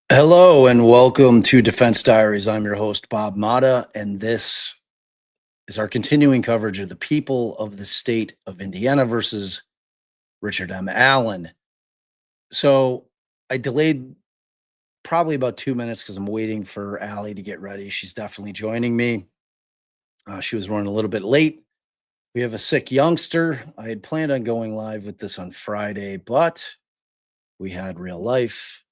Hello and welcome to Defense Diaries. I'm your host, Bob Mata, and this is our continuing coverage of the people of the state of Indiana versus Richard M. Allen. So I delayed probably about 2 minutes because I'm waiting for Allie to get ready. She's definitely joining me. She was running a little bit late. We have a sick youngster. I had planned on going live with this on Friday, but we had real life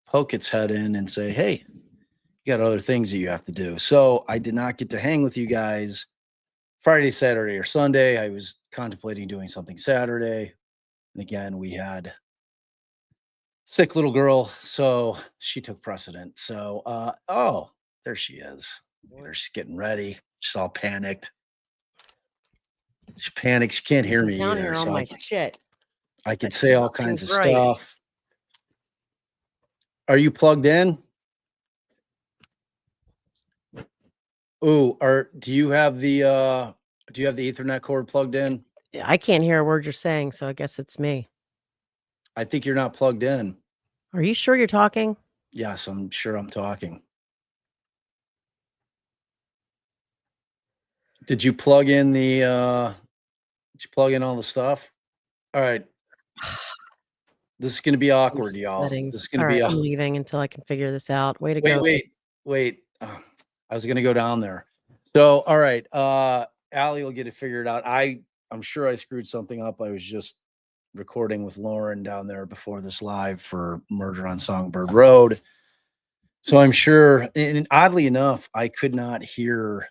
poke its head in and say, hey, you got other things that you have to do. So I did not get to hang with you guys Friday, Saturday, or Sunday. I was contemplating doing something Saturday. And again, we had sick little girl, so she took precedent. So, oh, there she is. She's getting ready. She's all panicked. She panicked. She can't hear me down either. here on So my shit. I could say all kinds of right. stuff. Are you plugged in? Ooh, do you have the Ethernet cord plugged in? I can't hear a word you're saying, so I guess it's me. I think you're not plugged in. Are you sure you're talking? Yes, I'm sure I'm talking. Did you plug in all the stuff? All right. This is going to be awkward, y'all. Settings. This is going to All be right, I'm leaving until I can figure this out. Way to go. Wait. I was going to go down there. So, all right. Allie will get it figured out. I'm sure I screwed something up. I was just recording with Lauren down there before this live for Murder on Songbird Road. So I'm sure, and oddly enough, I could not hear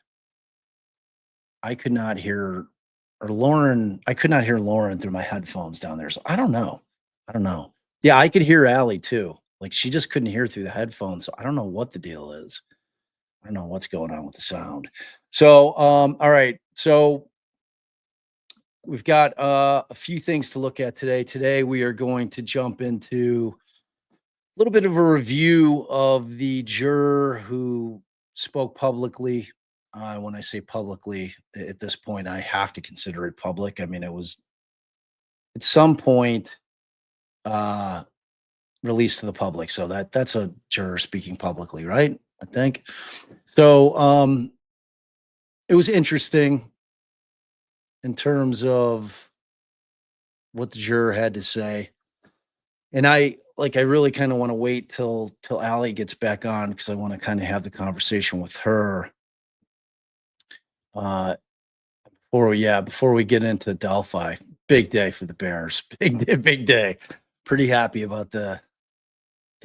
Lauren through my headphones down there. So I don't know. Yeah, I could hear Allie too. Like she just couldn't hear through the headphones. So I don't know what the deal is. I don't know what's going on with the sound. So, all right. So we've got a few things to look at today. Today we are going to jump into a little bit of a review of the juror who spoke publicly. When I say publicly, at this point, I have to consider it public. I mean, it was at some point released to the public. So that's a juror speaking publicly, right? I think. So it was interesting in terms of what the juror had to say. And I really kind of want to wait till Allie gets back on because I want to kind of have the conversation with her. Before we get into Delphi. Big day for the Bears. Big day. Pretty happy about the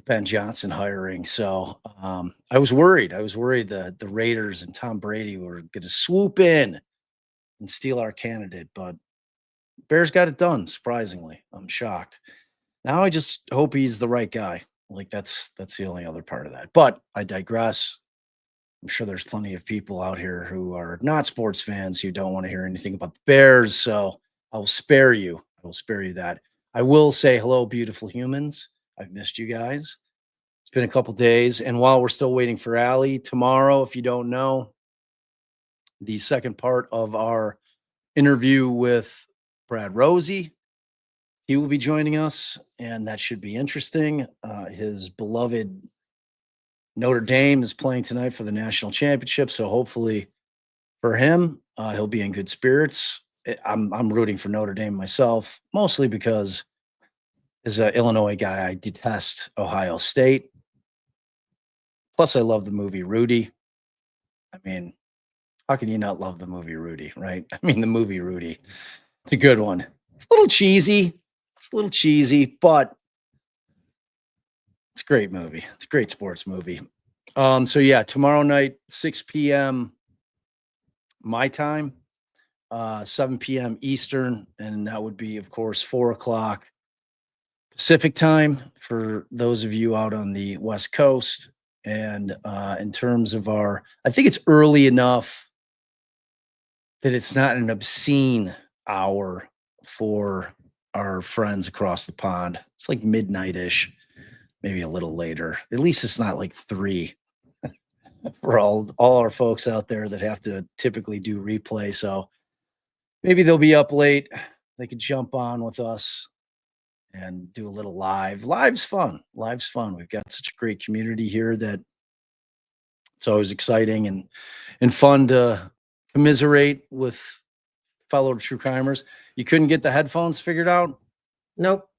Ben Johnson hiring. So I was worried. The Raiders and Tom Brady were going to swoop in and steal our candidate, but Bears got it done. Surprisingly, I'm shocked. Now I just hope he's the right guy. Like that's the only other part of that. But I digress. I'm sure there's plenty of people out here who are not sports fans who don't want to hear anything about the Bears. So I will spare you. That. I will say hello, beautiful humans. I've missed you guys. It's been a couple days. And while we're still waiting for Allie, tomorrow, if you don't know, the second part of our interview with Brad Rosie, he will be joining us, and that should be interesting. His beloved Notre Dame is playing tonight for the national championship, so hopefully for him, he'll be in good spirits. I'm rooting for Notre Dame myself, mostly because as an Illinois guy, I detest Ohio State. Plus, I love the movie Rudy. I mean, how can you not love the movie Rudy, right? I mean, the movie Rudy, it's a good one. It's a little cheesy. It's a little cheesy, but it's a great movie. It's a great sports movie. So yeah, tomorrow night, 6 p.m. my time, 7 p.m. Eastern, and that would be, of course, 4 o'clock Pacific time for those of you out on the West Coast. And in terms of I think it's early enough that it's not an obscene hour for our friends across the pond. It's like midnight-ish, maybe a little later. At least it's not like 3 for all our folks out there that have to typically do replay. So maybe they'll be up late. They could jump on with us and do a little live. Live's fun. Live's fun. We've got such a great community here that it's always exciting and fun to commiserate with fellow true crimers. You couldn't get the headphones figured out? Nope.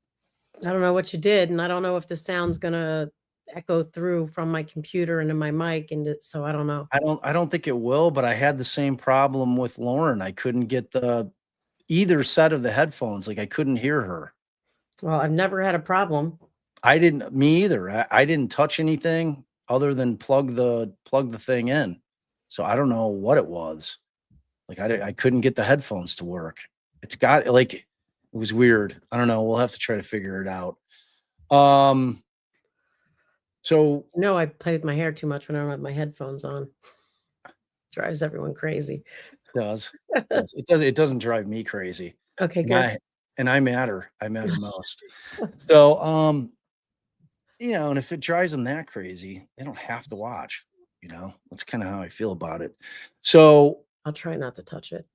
I don't know what you did, and I don't know if the sound's gonna echo through from my computer into my mic, and so I don't know. I don't think it will, but I had the same problem with Lauren. I couldn't get either set of the headphones. Like I couldn't hear her. Well, I've never had a problem. Me either. I didn't touch anything other than plug the thing in. So I don't know what it was. Like I couldn't get the headphones to work. It's got like it was weird. I don't know. We'll have to try to figure it out. So No, I play with my hair too much when I don't have my headphones on. Drives everyone crazy. it doesn't drive me crazy. Okay, good. And I matter. I matter most. So and if it drives them that crazy, they don't have to watch. That's kind of how I feel about it. So I'll try not to touch it.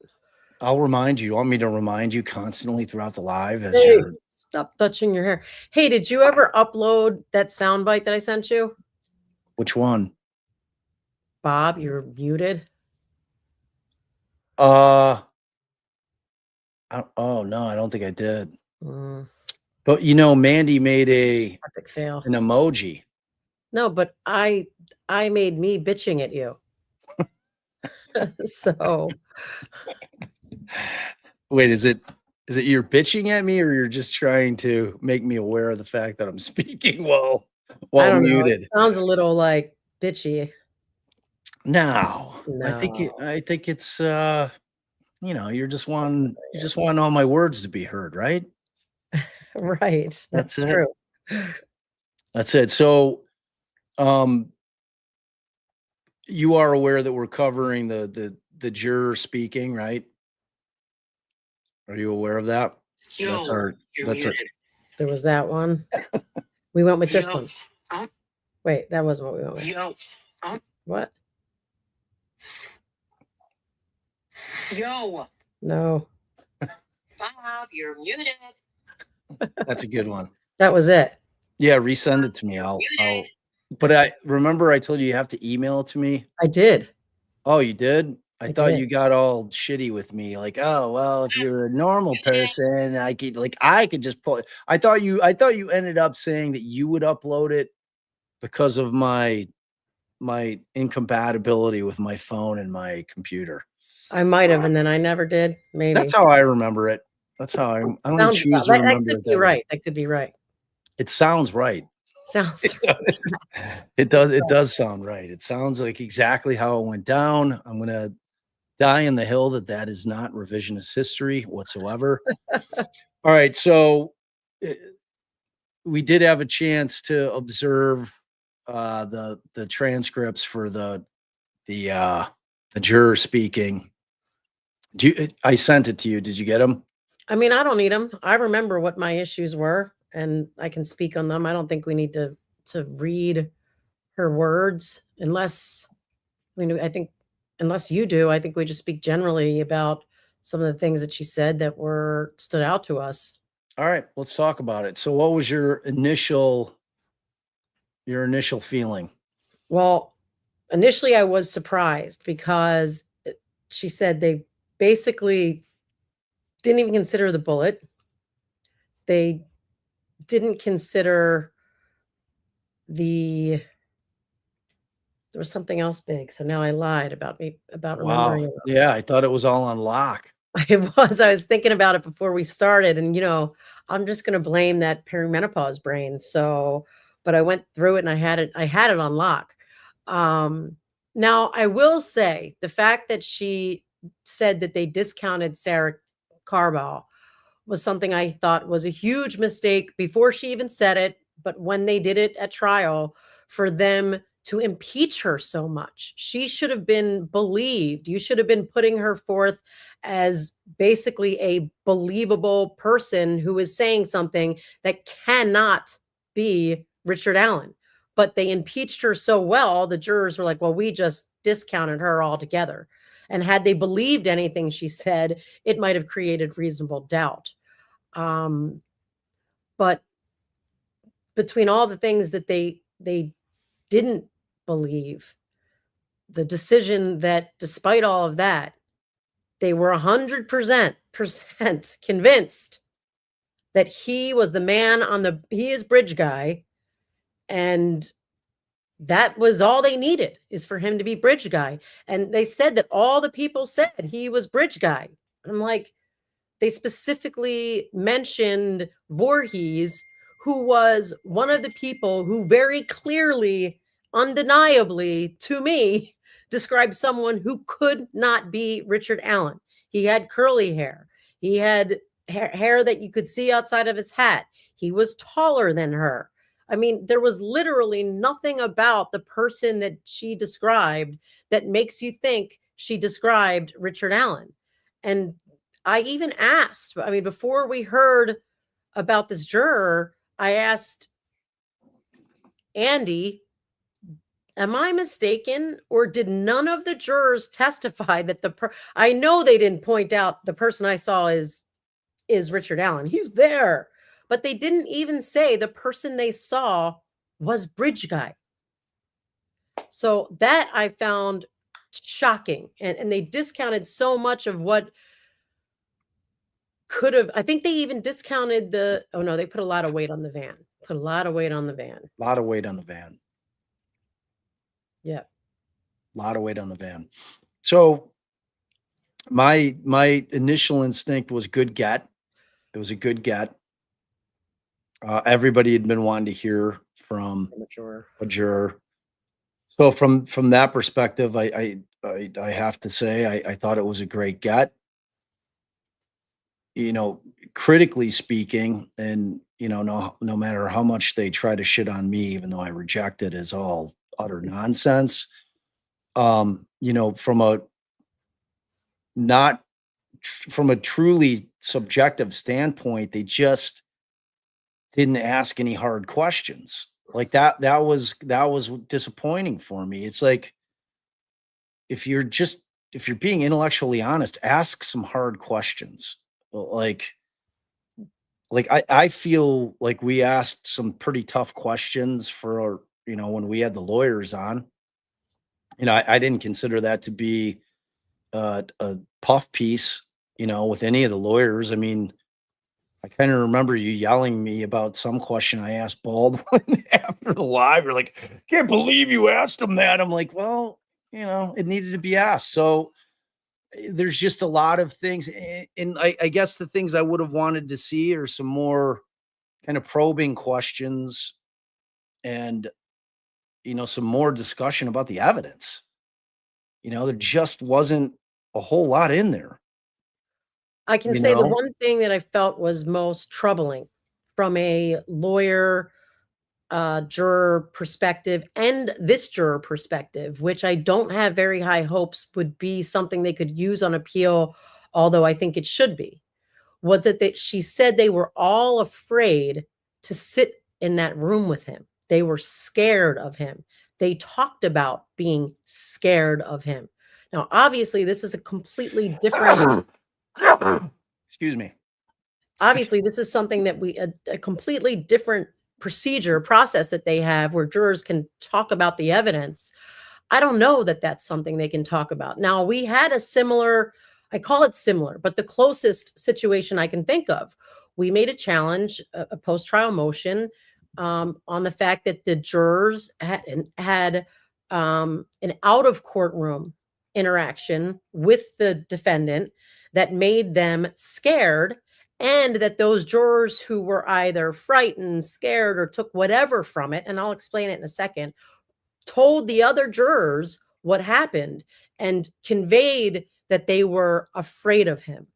I'll remind you. You want me to remind you constantly throughout the live as Hey, you're stop touching your hair. Hey, did you ever upload that soundbite that I sent you? Which one? Bob, you're muted. Oh no, I don't think I did. But Mandy made Epic fail. an emoji. No, but I made me bitching at you. So wait, is it you're bitching at me or you're just trying to make me aware of the fact that I'm speaking while I don't muted? know. It sounds a little like bitchy. No. I think it's you're just wanting all my words to be heard, right? Right. That's it. true. That's it. So you are aware that we're covering the juror speaking, right? Are you aware of that? That's our There was that one. We went with this one. Wait, that wasn't what we went with. What? No. Bob, you're muted. That's a good one. That was it. Yeah, resend it to me. But I remember I told you have to email it to me. I did. Oh, you did? I thought did. you got all shitty with me. Like, oh, well, if you're a normal person, I could just pull it. I thought you ended up saying that you would upload it because of my incompatibility with my phone and my computer. I might have, and then I never did. Maybe. That's how I remember it. That's how I don't choose to remember it. That could be right. That could be right. It sounds right. Sounds it does sound right. It sounds like exactly how it went down. I'm going to die in the hill that is not revisionist history whatsoever. All right. So we did have a chance to observe the transcripts for the juror speaking. I sent it to you. Did you get them? I mean, I don't need them. I remember what my issues were and I can speak on them. I don't think we need to read her words unless you do. I think we just speak generally about some of the things that she said that stood out to us. All right, let's talk about it. So what was your initial feeling? Well, initially I was surprised because she said they basically didn't even consider the bullet. They didn't consider there was something else big. So now I lied about remembering Wow. it. Yeah, I thought it was all on lock. I was thinking about it before we started, and I'm just gonna blame that perimenopause brain. So, but I went through it and I had it on lock. Now I will say the fact that she said that they discounted Sarah Carball was something I thought was a huge mistake before she even said it, but when they did it at trial, for them to impeach her so much. She should have been believed. You should have been putting her forth as basically a believable person who is saying something that cannot be Richard Allen. But they impeached her so well, the jurors were like, well, we just discounted her altogether. And had they believed anything she said, it might have created reasonable doubt. But between all the things that they didn't believe, the decision that despite all of that, they were 100% convinced that he was the man he is bridge guy, and that was all they needed, is for him to be bridge guy. And they said that all the people said he was bridge guy. I'm like, they specifically mentioned Voorhees, who was one of the people who very clearly, undeniably to me, described someone who could not be Richard Allen. He had curly hair. He had hair that you could see outside of his hat. He was taller than her. I mean, there was literally nothing about the person that she described that makes you think she described Richard Allen. And I even asked, I mean, before we heard about this juror, I asked Andy, am I mistaken? Or did none of the jurors testify that I know they didn't point out the person I saw is Richard Allen. He's there. But they didn't even say the person they saw was bridge guy. So that I found shocking. And they discounted so much of what could have. I think they even discounted oh no, they put a lot of weight on the van. Put a lot of weight on the van. A lot of weight on the van. Yeah. A lot of weight on the van. So my initial instinct was good get. It was a good get. Everybody had been wanting to hear from a juror. So from that perspective, I have to say I thought it was a great get. Critically speaking, and no matter how much they try to shit on me, even though I reject it as all utter nonsense. From a truly subjective standpoint, they just didn't ask any hard questions. Like that was disappointing for me. It's like, if you're being intellectually honest, ask some hard questions. Like I feel like we asked some pretty tough questions for, when we had the lawyers on. I didn't consider that to be a puff piece, with any of the lawyers. I mean, I kind of remember you yelling me about some question I asked Baldwin after the live. You're like, can't believe you asked him that. I'm like, well, it needed to be asked. So there's just a lot of things. And I guess the things I would have wanted to see are some more kind of probing questions and, some more discussion about the evidence. There just wasn't a whole lot in there. I can say the one thing that I felt was most troubling from a lawyer, juror perspective, and this juror perspective, which I don't have very high hopes would be something they could use on appeal, although I think it should be, was that she said they were all afraid to sit in that room with him. They were scared of him. They talked about being scared of him. Now, obviously, this is a completely different Excuse me. Obviously, this is something that a completely different process that they have where jurors can talk about the evidence. I don't know that that's something they can talk about. Now, we had a similar, I call it similar, but the closest situation I can think of. We made a challenge, a post-trial motion on the fact that the jurors had an out-of-courtroom interaction with the defendant that made them scared, and that those jurors who were either frightened, scared, or took whatever from it, and I'll explain it in a second, told the other jurors what happened and conveyed that they were afraid of him.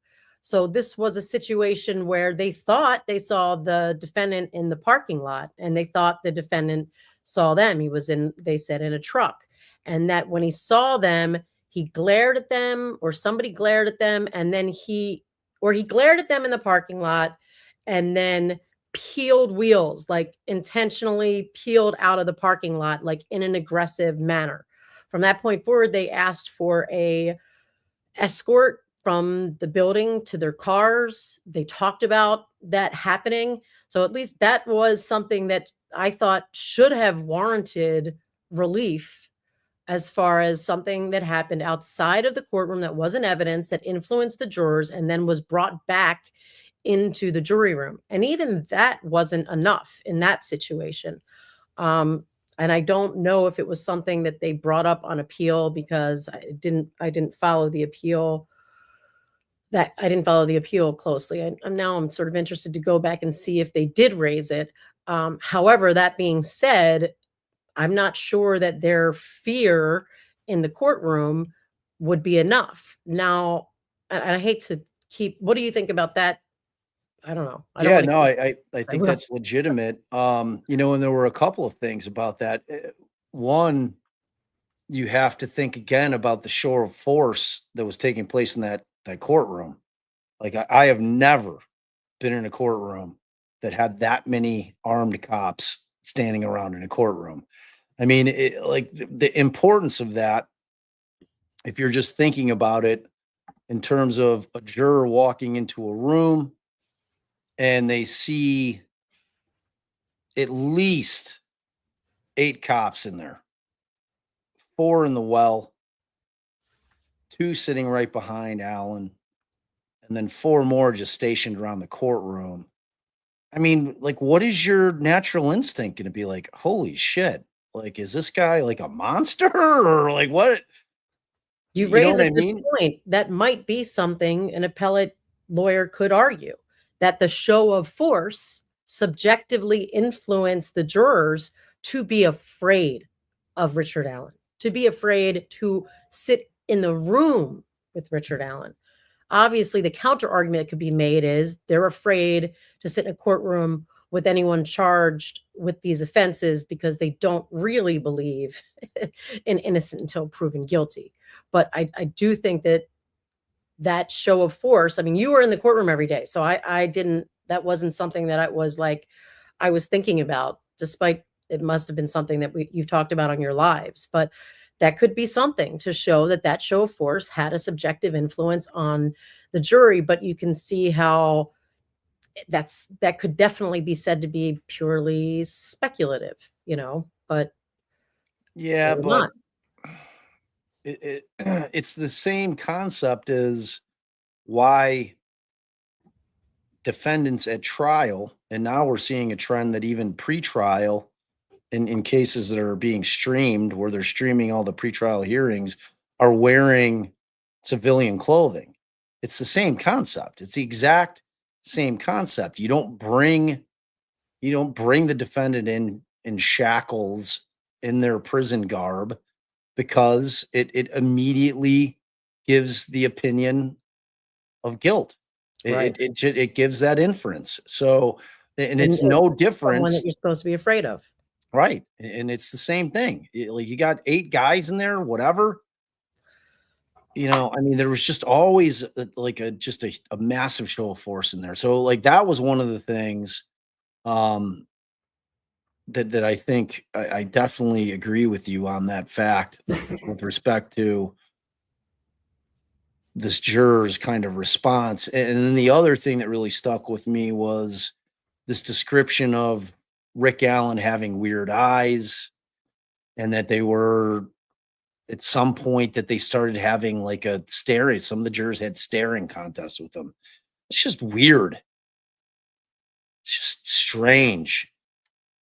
So this was a situation where they thought they saw the defendant in the parking lot, and they thought the defendant saw them. He was in, they said, in a truck. And that when he saw them, he glared at them, or somebody glared at them, and then he glared at them in the parking lot and then peeled wheels, like intentionally peeled out of the parking lot, like in an aggressive manner. From that point forward, they asked for a escort from the building to their cars. They talked about that happening. So at least that was something that I thought should have warranted relief, as far as something that happened outside of the courtroom that wasn't evidence, that influenced the jurors, and then was brought back into the jury room. And even that wasn't enough in that situation. And I don't know if it was something that they brought up on appeal, because I didn't follow the appeal. I didn't follow the appeal closely. I'm sort of interested to go back and see if they did raise it. However, that being said, I'm not sure that their fear in the courtroom would be enough. Now, I hate to keep, what do you think about that? I don't know. I don't Yeah, wanna no, keep- I think will. that's legitimate. And there were a couple of things about that. One, you have to think again about the show of force that was taking place in that courtroom. Like I have never been in a courtroom that had that many armed cops standing around in a courtroom. I mean, like the importance of that, if you're just thinking about it in terms of a juror walking into a room and they see at least 8 cops in there, 4 in the well, 2 sitting right behind Alan, and then 4 more just stationed around the courtroom. I mean, like, what is your natural instinct going to be like? Holy shit. Like, is this guy like a monster or like what? You You know raise what a I good mean? point. That might be something an appellate lawyer could argue, that the show of force subjectively influenced the jurors to be afraid of Richard Allen, to be afraid to sit in the room with Richard Allen. Obviously, the counter argument that could be made is they're afraid to sit in a courtroom with anyone charged with these offenses because they don't really believe in innocent until proven guilty. But I do think that show of force, I mean, you were in the courtroom every day. So I didn't, that wasn't something that I was thinking about, despite it must have been something that you've talked about on your lives. But that could be something to show that show of force had a subjective influence on the jury. But you can see how that could definitely be said to be purely speculative, but Yeah, maybe but not. it's the same concept as why defendants at trial, and now we're seeing a trend that even pre-trial in cases that are being streamed, where they're streaming all the pretrial hearings, are wearing civilian clothing. It's the same concept. It's the exact same concept. You don't bring the defendant in shackles in their prison garb, because it immediately gives the opinion of guilt. Right. It gives that inference. So, and And it's no someone that difference, you're supposed to be afraid of. right? And it's the same thing. Like you got 8 guys in there, whatever. I mean, there was just always like just a massive show of force in there. So, like that was one of the things um, that I think I definitely agree with you on that fact with respect to this juror's kind of response. And then the other thing that really stuck with me was this description of Rick Allen having weird eyes, and that they were at some point that they started having like a staring. Some of the jurors had staring contests with them. It's just weird. It's just strange.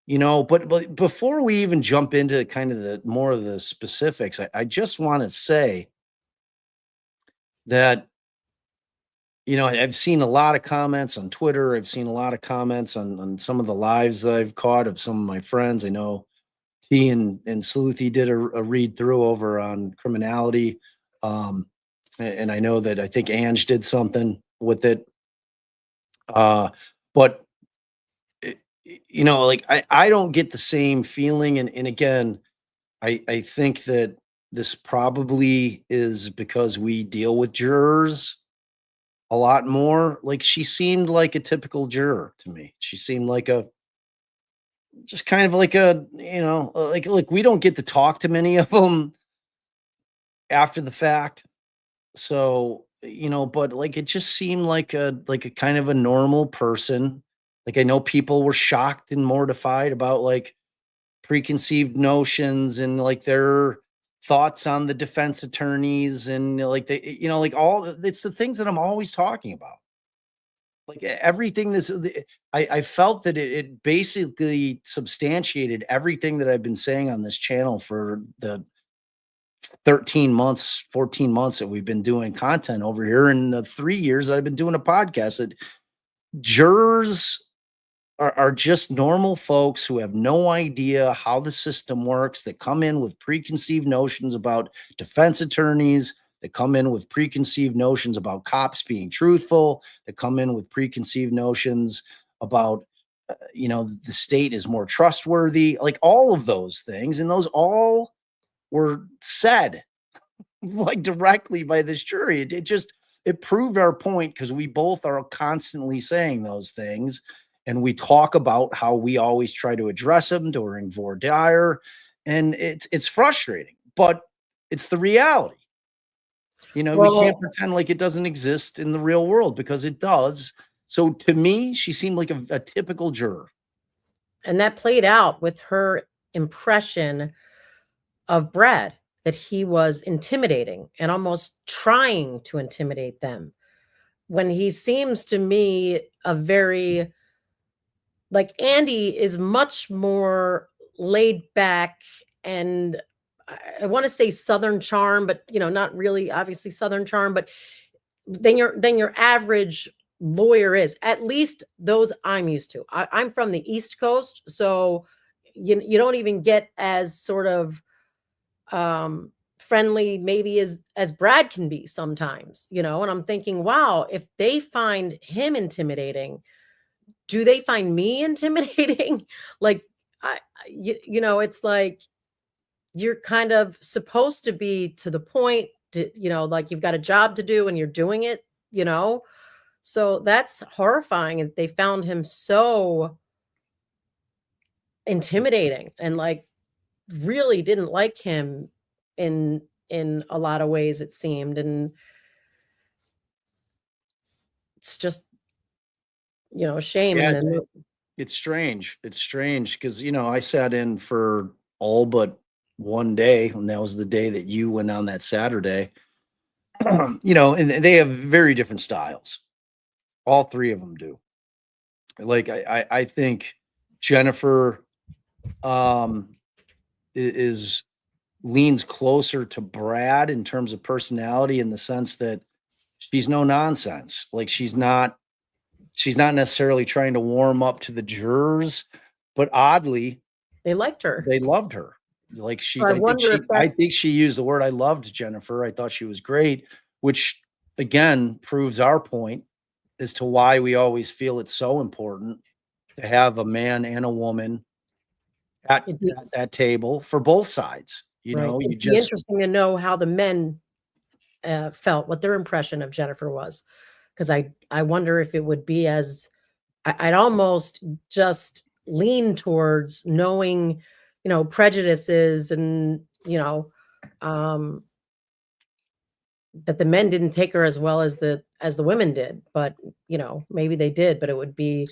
But before we even jump into kind of the more of the specifics, I just want to say that I've seen a lot of comments on Twitter. I've seen a lot of comments on some of the lives that I've caught of some of my friends. I know T and Sleuthy did a read through over on criminality. And I know that I think Ange did something with it. But like I don't get the same feeling. And again, I think that this probably is because we deal with jurors a lot more. Like she seemed like a typical juror to me. She seemed like just kind of like like we don't get to talk to many of them after the fact. So, but like it just seemed like a kind of a normal person. Like I know people were shocked and mortified about like preconceived notions and like their thoughts on the defense attorneys and like like it's the things that I'm always talking about. Like everything I felt that it basically substantiated everything that I've been saying on this channel for the 13 months, 14 months that we've been doing content over here, and the 3 years that I've been doing a podcast. That jurors are just normal folks who have no idea how the system works, that come in with preconceived notions about defense attorneys, that come in with preconceived notions about cops being truthful, that come in with preconceived notions about the state is more trustworthy, like all of those things. And those all were said like directly by this jury. It proved our point, because we both are constantly saying those things, and we talk about how we always try to address them during voir dire, and it's frustrating, but it's the reality. We can't pretend like it doesn't exist in the real world, because it does. So to me, she seemed like a typical juror. And that played out with her impression of Brad, that he was intimidating and almost trying to intimidate them, when he seems to me a very, like, Andy is much more laid back, and I want to say Southern charm, but not really obviously Southern charm, but than your average lawyer is, at least those I'm used to. I'm from the East Coast, so you don't even get as sort of friendly maybe as Brad can be sometimes, and I'm thinking, wow, if they find him intimidating, do they find me intimidating? Like, it's like you're kind of supposed to be to the point, like you've got a job to do and you're doing it, so that's horrifying. And they found him so intimidating and like really didn't like him in a lot of ways, it seemed. And it's just a shame. Yeah, And then it's strange. It's strange because, I sat in for all but one day, and that was the day that you went on that Saturday. And they have very different styles. All three of them do. Like I think Jennifer is leans closer to Brad in terms of personality, in the sense that she's no nonsense. Like she's not necessarily trying to warm up to the jurors, but oddly, they liked her. they loved her. Like I think she used the word, I loved Jennifer. I thought she was great, which again proves our point as to why we always feel it's so important to have a man and a woman at that table for both sides. It'd be interesting to know how the men felt, what their impression of Jennifer was, because I wonder if it would be as I'd almost just lean towards knowing, prejudices and that the men didn't take her as well as the women did, but maybe they did. But it would be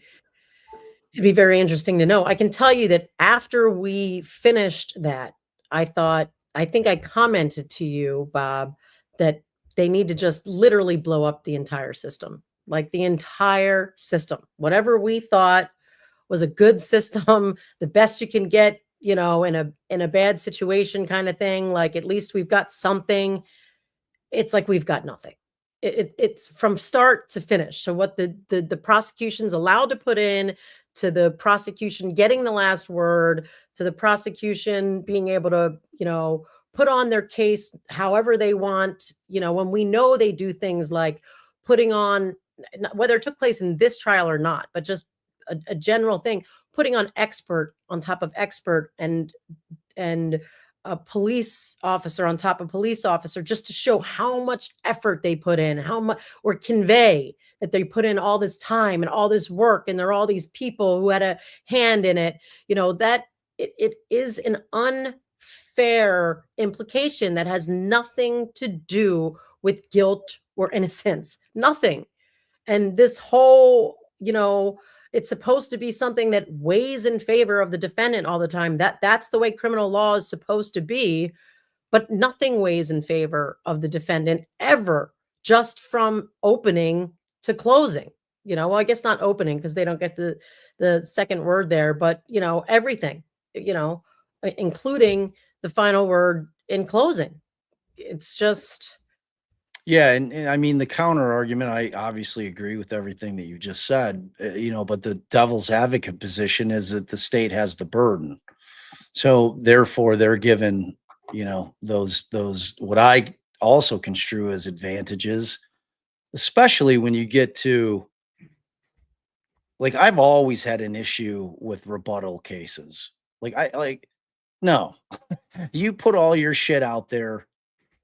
It'd be very interesting to know. I can tell you that after we finished that, I think I commented to you, Bob, that they need to just literally blow up the entire system, like the entire system. Whatever we thought was a good system, the best you can get, you know, in a bad situation kind of thing. Like at least we've got something. It's like we've got nothing. It's from start to finish. So what the prosecution's allowed to put in, to the prosecution getting the last word, to the prosecution being able to, you know, put on their case however they want, you know, when we know they do things like putting on, whether it took place in this trial or not, but just a general thing, putting on expert on top of expert, and a police officer on top of police officer, just to show how much effort they put in, how much, or convey that they put in all this time and all this work, and there are all these people who had a hand in it. You know, that it is an unfair implication that has nothing to do with guilt or innocence. Nothing. And this whole, you know, it's supposed to be something that weighs in favor of the defendant all the time. That's the way criminal law is supposed to be, but nothing weighs in favor of the defendant ever, just from opening to closing. You know, well, I guess not opening because they don't get the second word there, but you know, everything, you know, including the final word in closing. It's just Yeah, and I mean the counter argument. I obviously agree with everything that you just said, you know, but the devil's advocate position is that the state has the burden, so therefore they're given, you know, those what I also construe as advantages, especially when you get to, like, I've always had an issue with rebuttal cases. Like no, you put all your shit out there,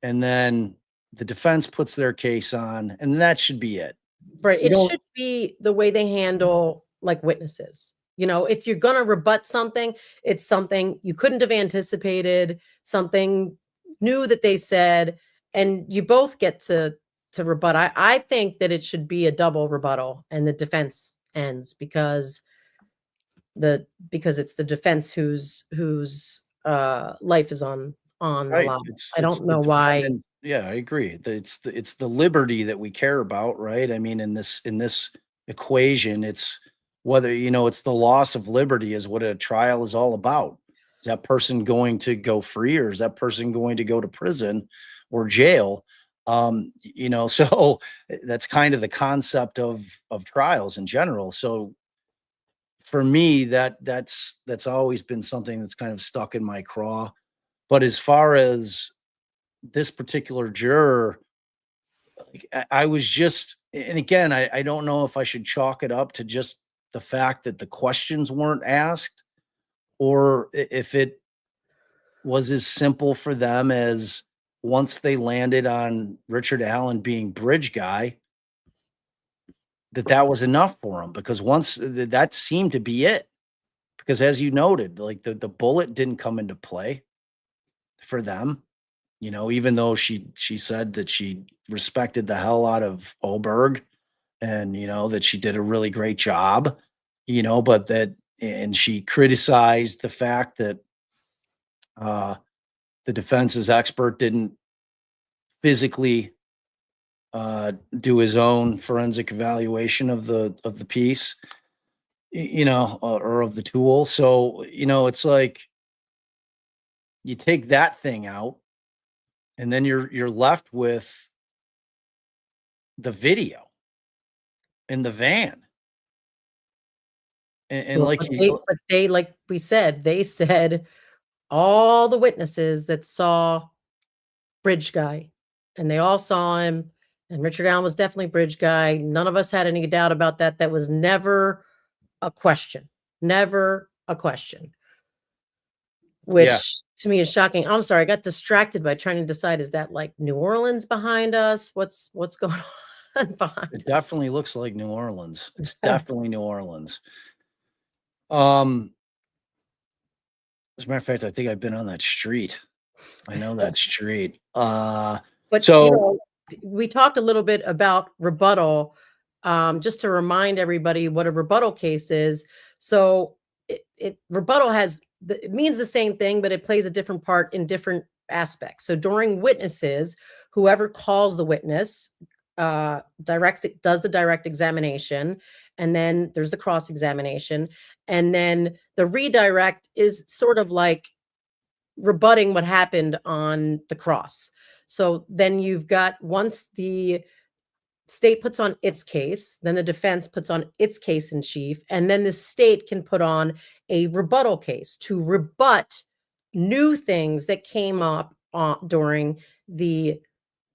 and then the defense puts their case on, and that should be it. right. You It don't. should be the way they handle like witnesses. You know, if you're going to rebut something, it's something you couldn't have anticipated, something new that they said, and you both get to rebut. I think that it should be a double rebuttal and the defense ends, because it's the defense whose life is on the Right. line. I It's don't the know why. defendant. Yeah, I agree. It's the liberty that we care about, right? I mean, in this equation, it's whether, you know, it's the loss of liberty is what a trial is all about. Is that person going to go free, or is that person going to go to prison or jail? You know, so that's kind of the concept of trials in general. So for me, that's always been something that's kind of stuck in my craw. But as far as this particular juror, like, I was just, and again, I don't know if I should chalk it up to just the fact that the questions weren't asked, or if it was as simple for them as, once they landed on Richard Allen being bridge guy, that was enough for them, because once that seemed to be it. Because as you noted, like the bullet didn't come into play for them. You know, even though she said that she respected the hell out of Oberg, and, you know, that she did a really great job, you know, but that, and she criticized the fact that uh the defense's expert didn't physically do his own forensic evaluation of the piece, you know, or of the tool. So, you know, it's like you take that thing out, and then you're left with the video in the van. And Well, like you, but they, like we said, they said all the witnesses that saw Bridge Guy, and they all saw him, and Richard Allen was definitely Bridge Guy. None of us had any doubt about that. That was never a question. Never a question, yeah, which to me is shocking. I'm sorry, I got distracted by trying to decide, is that like New Orleans behind us? What's going on behind it us? definitely looks like New Orleans. It's definitely New Orleans. Um, as a matter of fact, I think I've been on that street. I know that street. But, you So know, we talked a little bit about rebuttal, just to remind everybody what a rebuttal case is. So rebuttal it means the same thing, but it plays a different part in different aspects. So during witnesses, whoever calls the witness does the direct examination, and then there's the cross examination, and then the redirect is sort of like rebutting what happened on the cross. So then you've got, once the state puts on its case, then the defense puts on its case in chief, and then the state can put on a rebuttal case to rebut new things that came up during the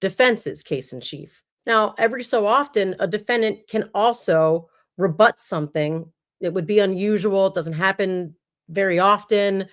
defense's case in chief. Now, every so often, a defendant can also rebut something. It would be unusual. It doesn't happen very often.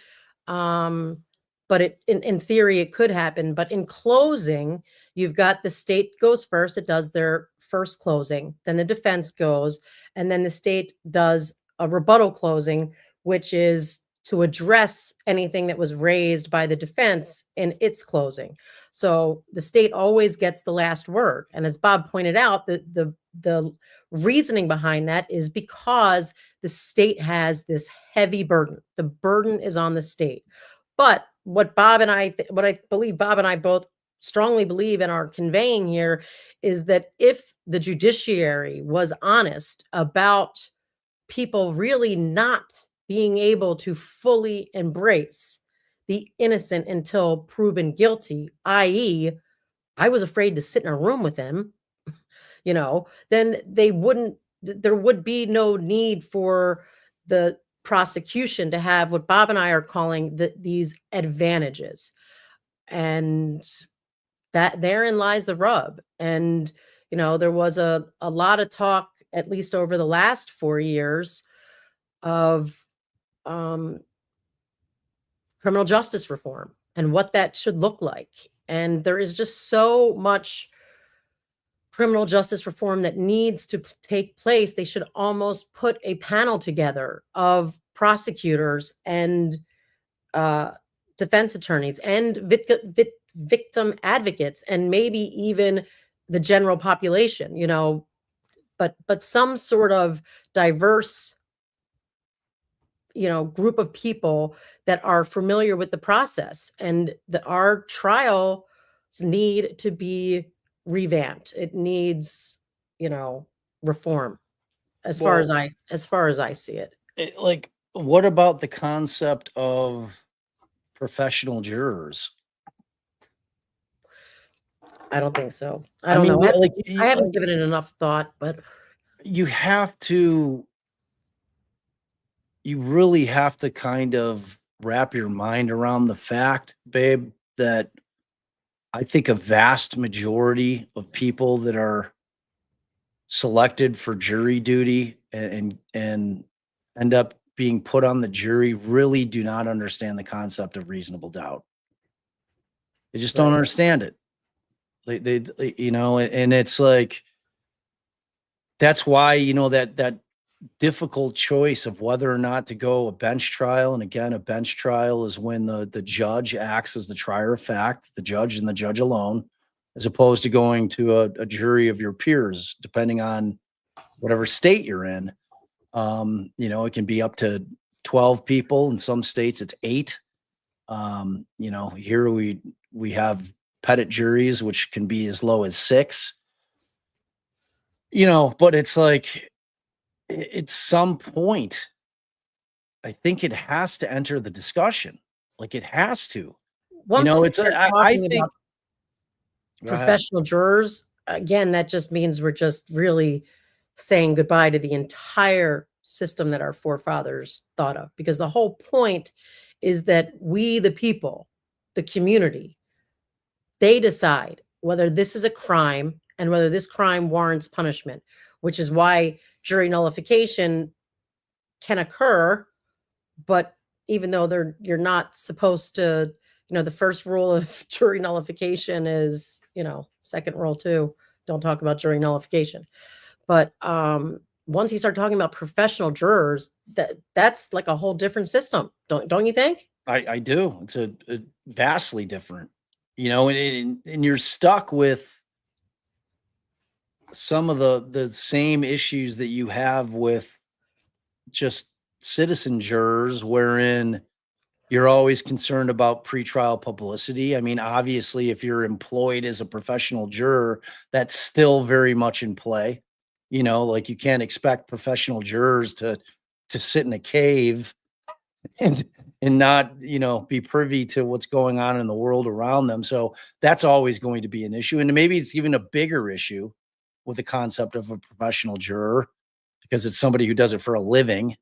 But in theory, it could happen. But in closing, you've got the state goes first. It does their first closing. Then the defense goes. And then the state does a rebuttal closing, which is to address anything that was raised by the defense in its closing. So the state always gets the last word. And as Bob pointed out, the reasoning behind that is because the state has this heavy burden. The burden is on the state. But what I believe Bob and I both strongly believe and are conveying here is that if the judiciary was honest about people really not being able to fully embrace the innocent until proven guilty, i.e., I was afraid to sit in a room with him, then there would be no need for the prosecution to have what Bob and I are calling these advantages. And that therein lies the rub. And, there was a lot of talk, at least over the last 4 years, of criminal justice reform and what that should look like. And there is just so much criminal justice reform that needs to take place. They should almost put a panel together of prosecutors and defense attorneys and victim advocates, and maybe even the general population, but some sort of diverse group of people that are familiar with the process. And our trials need to be revamped. It needs, reform as far as I see it. Like, what about the concept of professional jurors? I don't think so. I don't know. I haven't given it enough thought, but you really have to kind of wrap your mind around the fact, babe, that I think a vast majority of people that are selected for jury duty and end up being put on the jury really do not understand the concept of reasonable doubt. They just don't understand it. They and it's like, that's why, that difficult choice of whether or not to go a bench trial. And again, a bench trial is when the judge acts as the trier of fact, the judge and the judge alone, as opposed to going to a jury of your peers, depending on whatever state you're in. It can be up to 12 people. In some states it's 8. Here we have pettit juries, which can be as low as 6. But it's like, at some point, I think it has to enter the discussion. Like, it has to. I think professional jurors, again, that just means we're just really saying goodbye to the entire system that our forefathers thought of, because the whole point is that we, the people, the community, they decide whether this is a crime and whether this crime warrants punishment, which is why jury nullification can occur. But even though you're not supposed to, the first rule of jury nullification is, second rule too, don't talk about jury nullification. But once you start talking about professional jurors, that's like a whole different system. Don't you think? I do. It's a vastly different, and you're stuck with some of the same issues that you have with just citizen jurors, wherein you're always concerned about pretrial publicity. I mean, obviously, if you're employed as a professional juror, that's still very much in play. Like you can't expect professional jurors to sit in a cave and not, be privy to what's going on in the world around them. So that's always going to be an issue. And maybe it's even a bigger issue with the concept of a professional juror because it's somebody who does it for a living.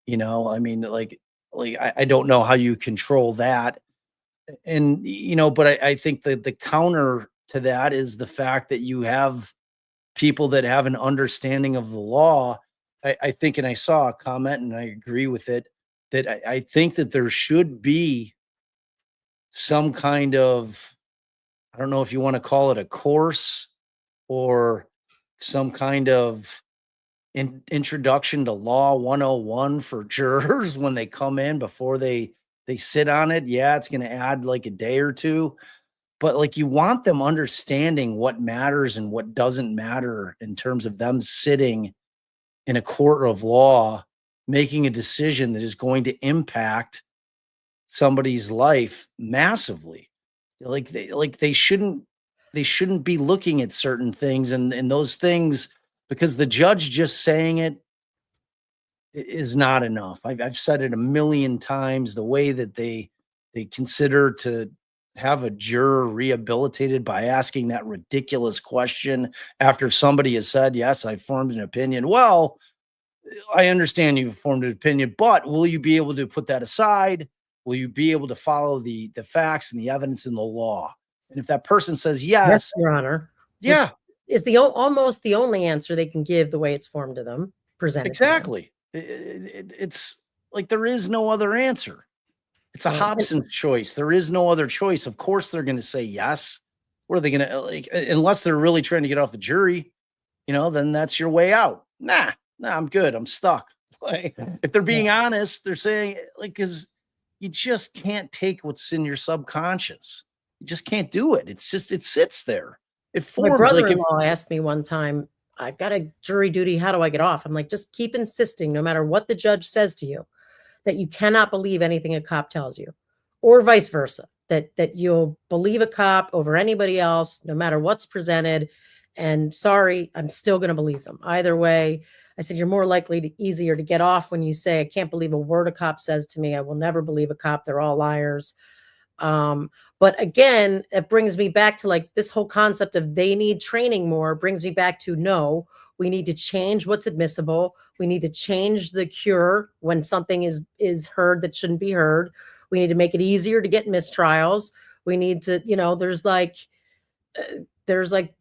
I mean, like I don't know how you control that. And but I think that the counter to that is the fact that you have people that have an understanding of the law. I think, and I saw a comment and I agree with it, that I think that there should be some kind of, I don't know if you want to call it a course or some kind of introduction to law 101 for jurors when they come in before they sit on it. Yeah, it's going to add like a day or two, but like you want them understanding what matters and what doesn't matter in terms of them sitting in a court of law making a decision that is going to impact somebody's life massively. They shouldn't be looking at certain things and those things, because the judge just saying it is not enough. I've said it a million times. The way that they consider to have a juror rehabilitated by asking that ridiculous question after somebody has said, yes, I formed an opinion. Well, I understand you've formed an opinion, but will you be able to put that aside? Will you be able to follow the facts and the evidence in the law? And if that person says Yes, yes, Your Honor. yeah, Is almost the only answer they can give the way it's formed to them, presented to them. exactly. It's like there is no other answer. It's a Right. Hobson's choice. There is no other choice. Of course, they're going to say yes. What are they going to like? Unless they're really trying to get off the jury, then that's your way out. Nah, I'm good. I'm stuck. Like, if they're being honest, they're saying like, because you just can't take what's in your subconscious. You just can't do it. It's just it sits there. It My forms like if brother-in-law asked me one time, I've got a jury duty. How do I get off? I'm like, just keep insisting, no matter what the judge says to you, that you cannot believe anything a cop tells you, or vice versa, that you'll believe a cop over anybody else, no matter what's presented. And sorry, I'm still going to believe them. Either way, I said, you're more easier to get off when you say, I can't believe a word a cop says to me. I will never believe a cop. They're all liars. But again, it brings me back to like this whole concept of they need training more, brings me back to no, we need to change what's admissible. We need to change the cure when something is heard that shouldn't be heard. We need to make it easier to get mistrials. We need to, there's like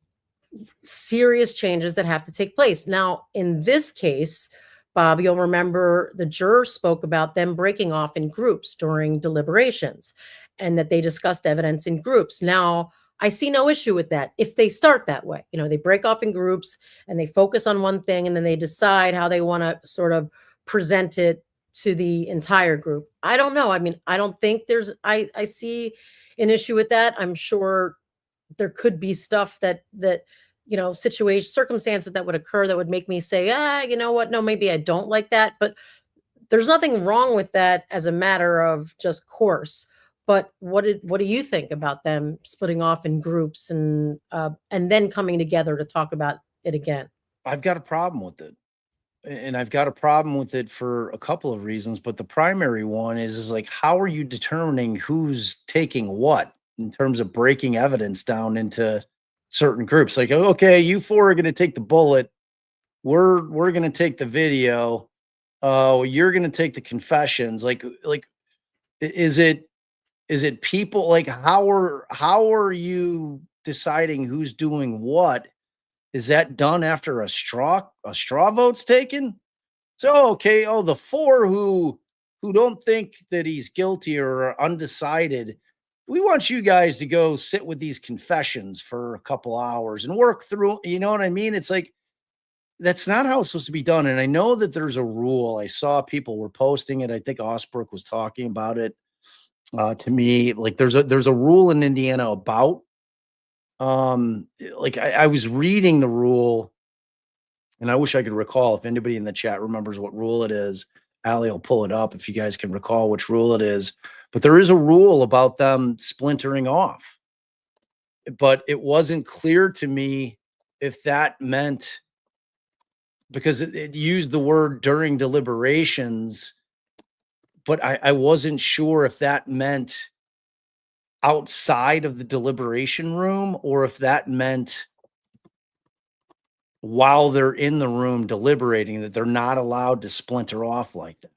serious changes that have to take place. Now, in this case, Bob, you'll remember the juror spoke about them breaking off in groups during deliberations and that they discussed evidence in groups. Now, I see no issue with that if they start that way. They break off in groups and they focus on one thing and then they decide how they want to sort of present it to the entire group. I don't know. I mean, I don't think I see an issue with that. I'm sure there could be stuff that circumstances that would occur that would make me say, you know what? No, maybe I don't like that. But there's nothing wrong with that as a matter of just course. But what do you think about them splitting off in groups and then coming together to talk about it again? I've got a problem with it. And I've got a problem with it for a couple of reasons, but the primary one is like, how are you determining who's taking what in terms of breaking evidence down into certain groups? Like, okay, you four are going to take the bullet. We're going to take the video. You're going to take the confessions. Like, is it people? Like, how are you deciding who's doing what? Is that done after a straw vote's taken? So, okay, the four who don't think that he's guilty or are undecided, we want you guys to go sit with these confessions for a couple hours and work through, you know what I mean? It's like, that's not how it's supposed to be done. And I know that there's a rule. I saw people were posting it. I think Osbrook was talking about it to me. Like there's a rule in Indiana about like I was reading the rule and I wish I could recall if anybody in the chat remembers what rule it is. Allie will pull it up if you guys can recall which rule it is. But there is a rule about them splintering off. But it wasn't clear to me if that meant, because it used the word during deliberations, but I wasn't sure if that meant outside of the deliberation room or if that meant while they're in the room deliberating, that they're not allowed to splinter off like that.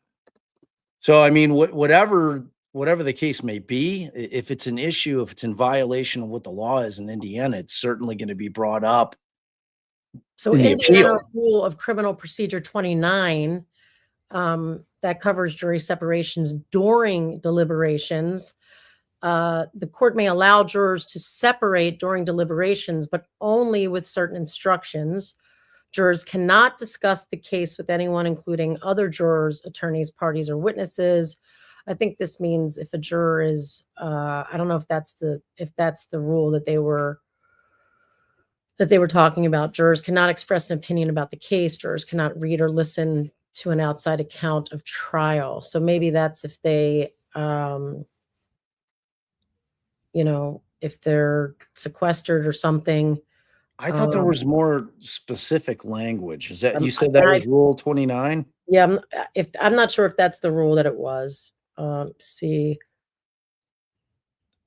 So, I mean, whatever the case may be, if it's an issue, if it's in violation of what the law is in Indiana, it's certainly going to be brought up. So in the Indiana appeal. Rule of Criminal Procedure 29, that covers jury separations during deliberations. The court may allow jurors to separate during deliberations, but only with certain instructions. Jurors cannot discuss the case with anyone, including other jurors, attorneys, parties, or witnesses. I think this means if a juror is, I don't know if that's the rule that they were talking about. Jurors cannot express an opinion about the case. Jurors cannot read or listen to an outside account of trial. So maybe that's if they, if they're sequestered or something. I thought there was more specific language. Is that, you said and that was Rule 29? Yeah, I'm not sure if that's the rule that it was. I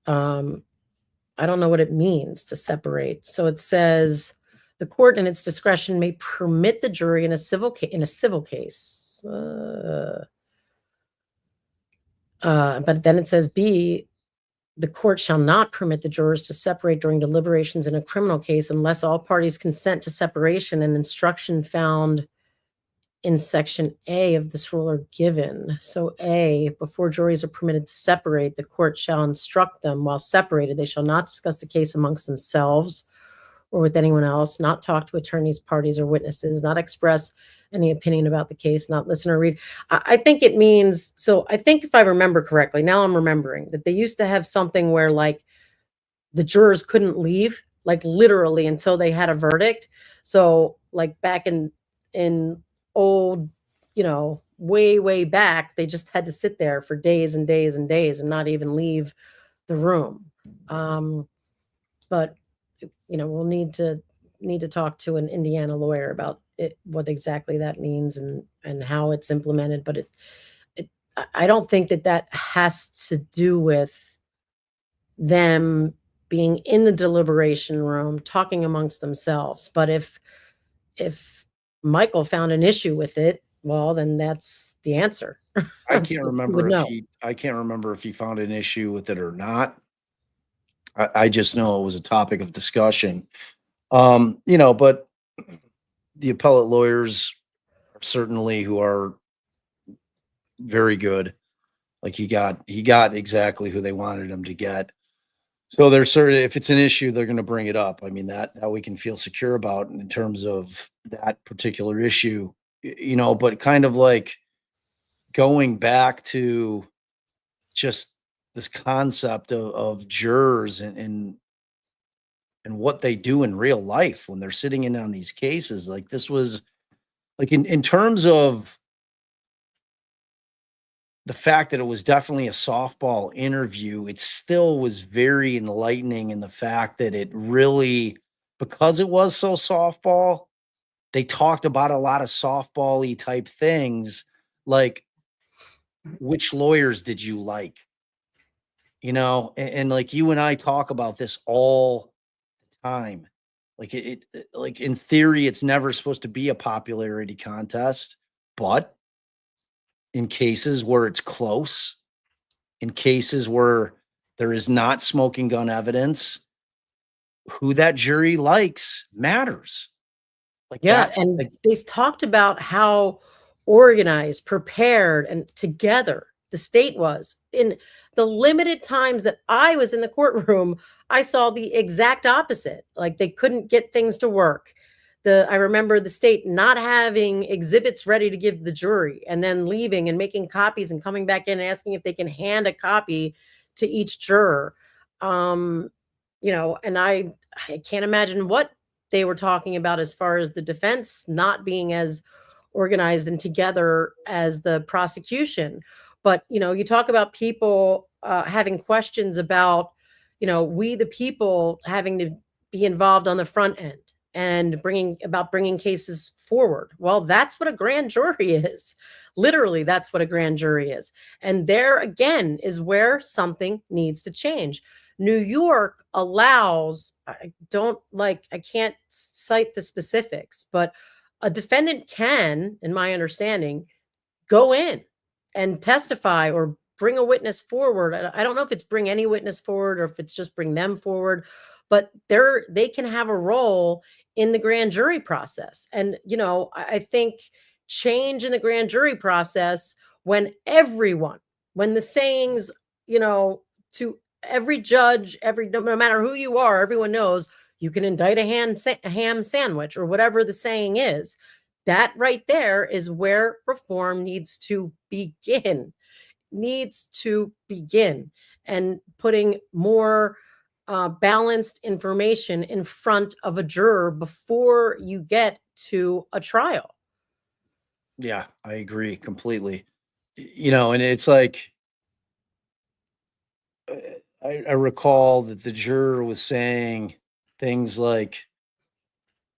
don't know what it means to separate. So it says the court in its discretion may permit the jury in a civil case. But then it says B, the court shall not permit the jurors to separate during deliberations in a criminal case unless all parties consent to separation and instruction found in Section A of this rule are given. So A, before juries are permitted to separate, the court shall instruct them while separated. They shall not discuss the case amongst themselves or with anyone else, not talk to attorneys, parties, or witnesses, not express any opinion about the case, not listen or read. I think it means, so I think if I remember correctly, now I'm remembering that they used to have something where like the jurors couldn't leave, like literally until they had a verdict. So like back in old, way back, they just had to sit there for days and days and days and not even leave the room. But we'll need to talk to an Indiana lawyer about it, what exactly that means and how it's implemented. But I don't think that has to do with them being in the deliberation room talking amongst themselves. But if Michael found an issue with it, well, then that's the answer. I can't remember if he found an issue with it or not. I just know it was a topic of discussion. But the appellate lawyers certainly who are very good. Like he got exactly who they wanted him to get. So they're certain if it's an issue, they're going to bring it up. I mean, that we can feel secure about in terms of that particular issue, but kind of like going back to just this concept of jurors and what they do in real life when they're sitting in on these cases. Like this was like in terms of the fact that it was definitely a softball interview, it still was very enlightening in the fact that it really, because it was so softball, they talked about a lot of softball-y type things, like which lawyers did you like? And like you and I talk about this all the time. Like like in theory, it's never supposed to be a popularity contest, but in cases where it's close, in cases where there is not smoking gun evidence, who that jury likes matters. Like that, And like, they talked about how organized, prepared, and together the state was. In the limited times that I was in the courtroom, I saw the exact opposite. Like they couldn't get things to work. I remember the state not having exhibits ready to give the jury and then leaving and making copies and coming back in and asking if they can hand a copy to each juror. And I can't imagine what they were talking about as far as the defense not being as organized and together as the prosecution. But, you talk about people having questions about, we the people having to be involved on the front end and bringing cases forward. Well, that's what a grand jury is. Literally, that's what a grand jury is. And there again is where something needs to change. New York allows, I can't cite the specifics, but a defendant can, in my understanding, go in and testify or bring a witness forward. I don't know if it's bring any witness forward or if it's just bring them forward, but they can have a role in the grand jury process. And, I think change in the grand jury process when when the sayings, to every judge, no matter who you are, everyone knows you can indict a ham sandwich or whatever the saying is. That right there is where reform needs to begin, and putting more balanced information in front of a juror before you get to a trial. Yeah, I agree completely. And it's like, I recall that the juror was saying things like,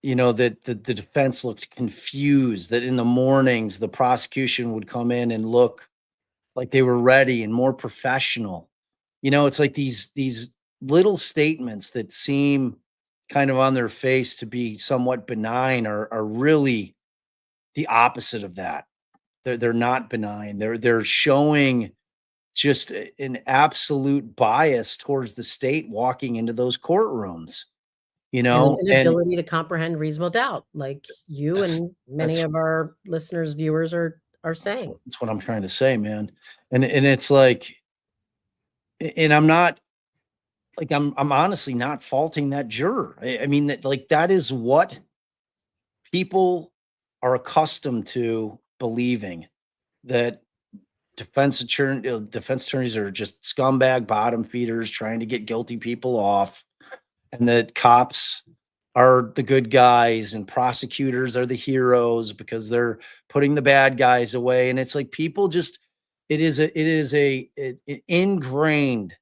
that the defense looked confused, that in the mornings the prosecution would come in and look like they were ready and more professional. It's like these little statements that seem kind of on their face to be somewhat benign are really the opposite of that. They're not benign. They're showing just an absolute bias towards the state walking into those courtrooms, And an and inability to comprehend reasonable doubt, like you that's and many that's of our listeners, viewers are saying. that's what I'm trying to say, man. And it's like, and I'm not like, I'm honestly not faulting that juror. I mean, that is what people are accustomed to believing, that defense attorneys are just scumbag bottom feeders trying to get guilty people off, and that cops are the good guys and prosecutors are the heroes because they're putting the bad guys away. And it's like, people just, it is ingrained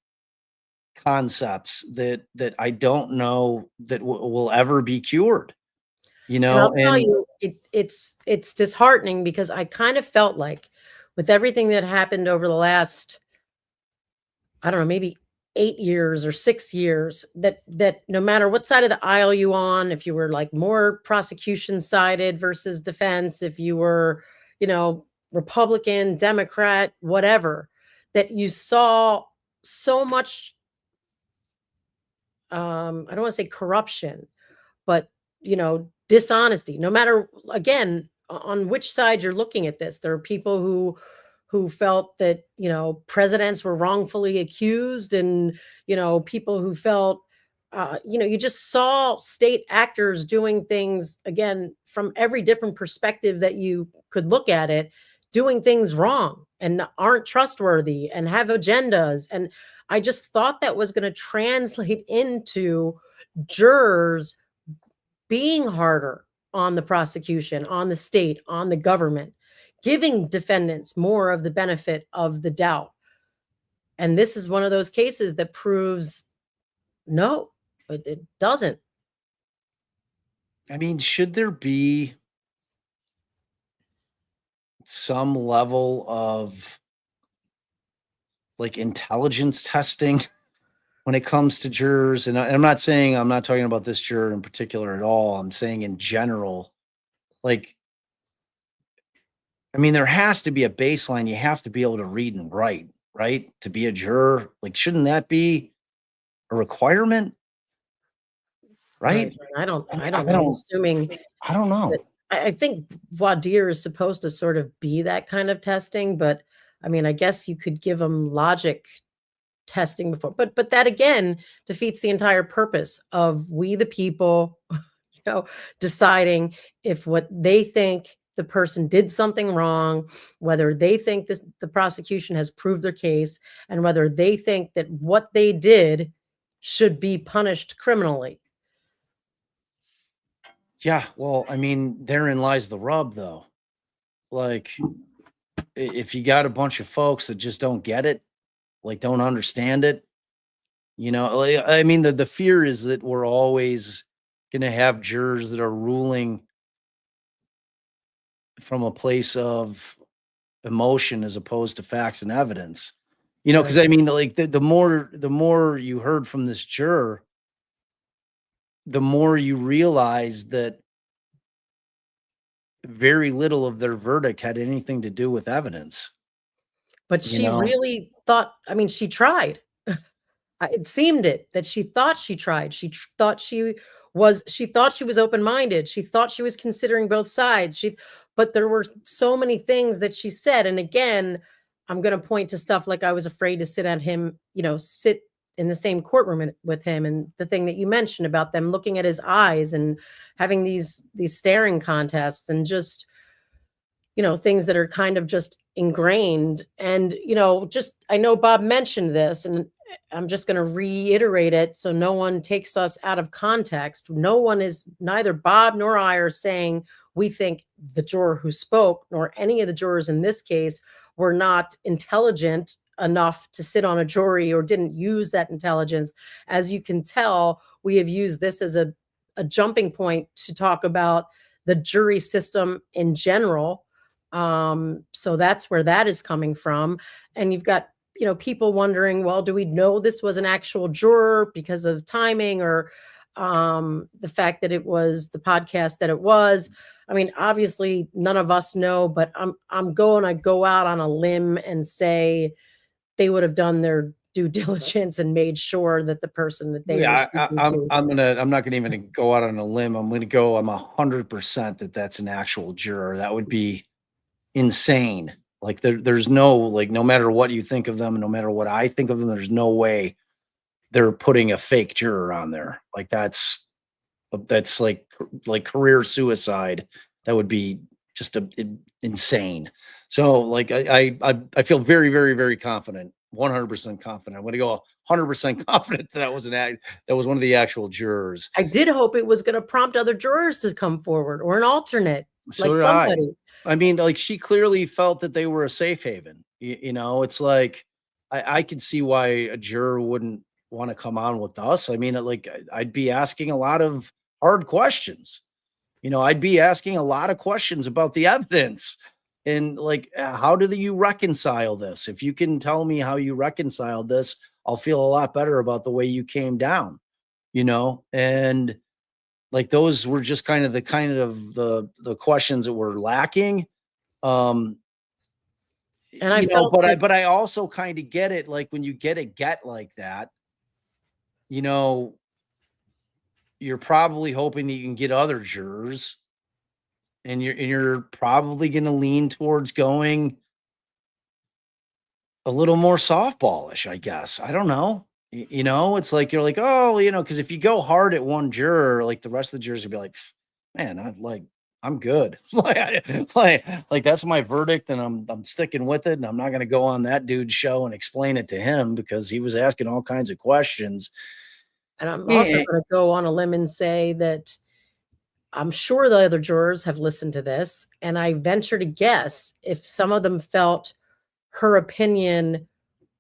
concepts that I don't know that will ever be cured, And I'll tell and you, it's disheartening because I kind of felt like with everything that happened over the last, I don't know, maybe 8 years or 6 years, that no matter what side of the aisle you on, if you were like more prosecution sided versus defense, if you were, Republican, Democrat, whatever, that you saw so much, I don't want to say corruption, but dishonesty. No matter, again, on which side you're looking at this, there are people who felt that presidents were wrongfully accused, and people who felt you just saw state actors doing things, again, from every different perspective that you could look at it, doing things wrong and aren't trustworthy and have agendas. And I just thought that was going to translate into jurors being harder on the prosecution, on the state, on the government, giving defendants more of the benefit of the doubt. And this is one of those cases that proves no, it doesn't. I mean, should there be some level of like intelligence testing when it comes to jurors? And I'm not saying, I'm not talking about this juror in particular at all. I'm saying in general, like, I mean, there has to be a baseline. You have to be able to read and write, right? To be a juror. Like, shouldn't that be a requirement? Right? I don't I know. I'm assuming I don't know. I think voir dire is supposed to sort of be that kind of testing, but I mean, I guess you could give them logic testing before, but that again defeats the entire purpose of we the people, deciding if what they think the person did something wrong, whether they think the prosecution has proved their case, and whether they think that what they did should be punished criminally. Yeah, well, I mean, therein lies the rub, though. like if you got a bunch of folks that just don't get it, like don't understand it, like, I mean, the fear is that we're always going to have jurors that are ruling from a place of emotion as opposed to facts and evidence. Because Right. I mean, like the more you heard from this juror, the more you realize that very little of their verdict had anything to do with evidence. But You she know, really thought, I mean, she tried. It seemed that she thought she tried. She thought she was open-minded. She thought she was considering both sides. But there were so many things that she said. And again, I'm going to point to stuff like I was afraid to sit in the same courtroom with him, and the thing that you mentioned about them looking at his eyes and having these staring contests, and just things that are kind of just ingrained. And, I know Bob mentioned this, and I'm just going to reiterate it so no one takes us out of context. Neither Bob nor I are saying we think the juror who spoke, nor any of the jurors in this case, were not intelligent enough to sit on a jury or didn't use that intelligence. As you can tell, we have used this as a jumping point to talk about the jury system in general. So that's where that is coming from. And you've got, people wondering, well, do we know this was an actual juror because of timing, or the fact that it was the podcast that it was? I mean, obviously none of us know, but I go out on a limb and say they would have done their due diligence and made sure that the person that they were yeah, speaking to. I'm not gonna even go out on a limb. I'm 100% that that's an actual juror. That would be insane. Like there's no, like, no matter what you think of them, no matter what I think of them, there's no way they're putting a fake juror on there. Like that's like career suicide. That would be just insane. So like I feel very, very, very confident, 100% confident. I'm going to go 100% confident that that was one of the actual jurors. I did hope it was going to prompt other jurors to come forward, or an alternate, So like did I. somebody. I mean, like she clearly felt that they were a safe haven. It's like I could see why a juror wouldn't want to come on with us. I mean, like I'd be asking a lot of hard questions. I'd be asking a lot of questions about the evidence, and like, how do you reconcile this? If you can tell me how you reconciled this, I'll feel a lot better about the way you came down. And like those were just kind of the questions that were lacking. Um, And I felt that, but I also kind of get it. Like when you get a get like that, you know, you're probably hoping that you can get other jurors, and you're probably going to lean towards going a little more softballish, I guess. I don't know. It's like you're like, oh, because if you go hard at one juror, like the rest of the jurors would be like, man, I'm good. like that's my verdict, and I'm sticking with it, and I'm not going to go on that dude's show and explain it to him because he was asking all kinds of questions. and I'm also Yeah. going to go on a limb and say that I'm sure the other jurors have listened to this, and I venture to guess if some of them felt her opinion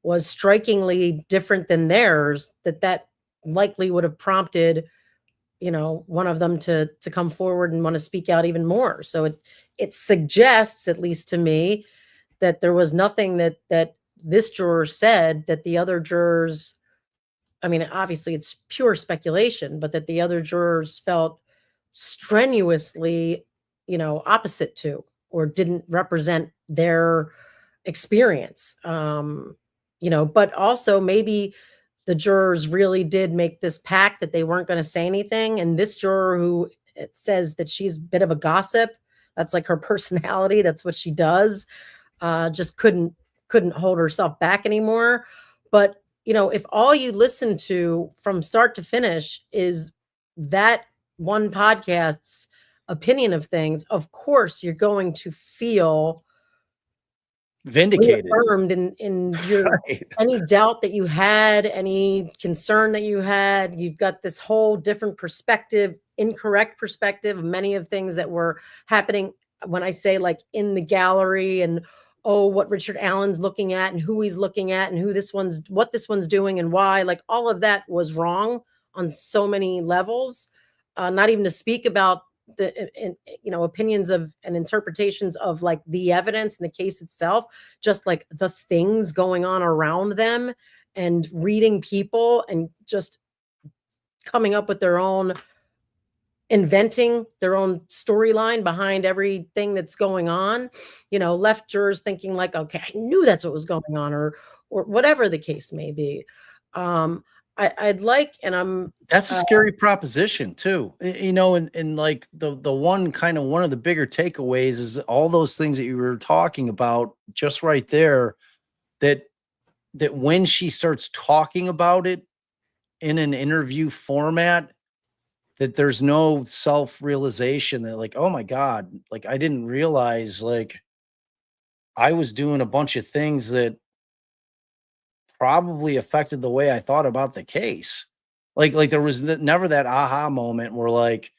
was strikingly different than theirs, that likely would have prompted, one of them to come forward and want to speak out even more. So it suggests, at least to me, that there was nothing that this juror said that the other jurors, I mean, obviously it's pure speculation, but that the other jurors felt strenuously, opposite to, or didn't represent their experience. But also maybe the jurors really did make this pact that they weren't going to say anything. And this juror, who it says that she's a bit of a gossip, that's like her personality, that's what she does, just couldn't hold herself back anymore. But if all you listen to from start to finish is that one podcast's opinion of things, of course you're going to feel Vindicated. reaffirmed in your Right. any doubt that you had, any concern that you had. You've got this whole different perspective, incorrect perspective of many of things that were happening when I say like in the gallery and, oh, what Richard Allen's looking at and who he's looking at and what this one's doing and why, like all of that was wrong on so many levels. Not even to speak about the opinions of and interpretations of like the evidence in the case itself, just like the things going on around them and reading people and just coming up with their own, inventing their own storyline behind everything that's going on, left jurors thinking like, okay, I knew that's what was going on, or whatever the case may be. I'd like, and I'm That's a scary proposition too. And like the one of the bigger takeaways is all those things that you were talking about just right there, that when she starts talking about it in an interview format, that there's no self-realization that like, oh my God, like I didn't realize like I was doing a bunch of things that probably affected the way I thought about the case. Like there was never that aha moment where like,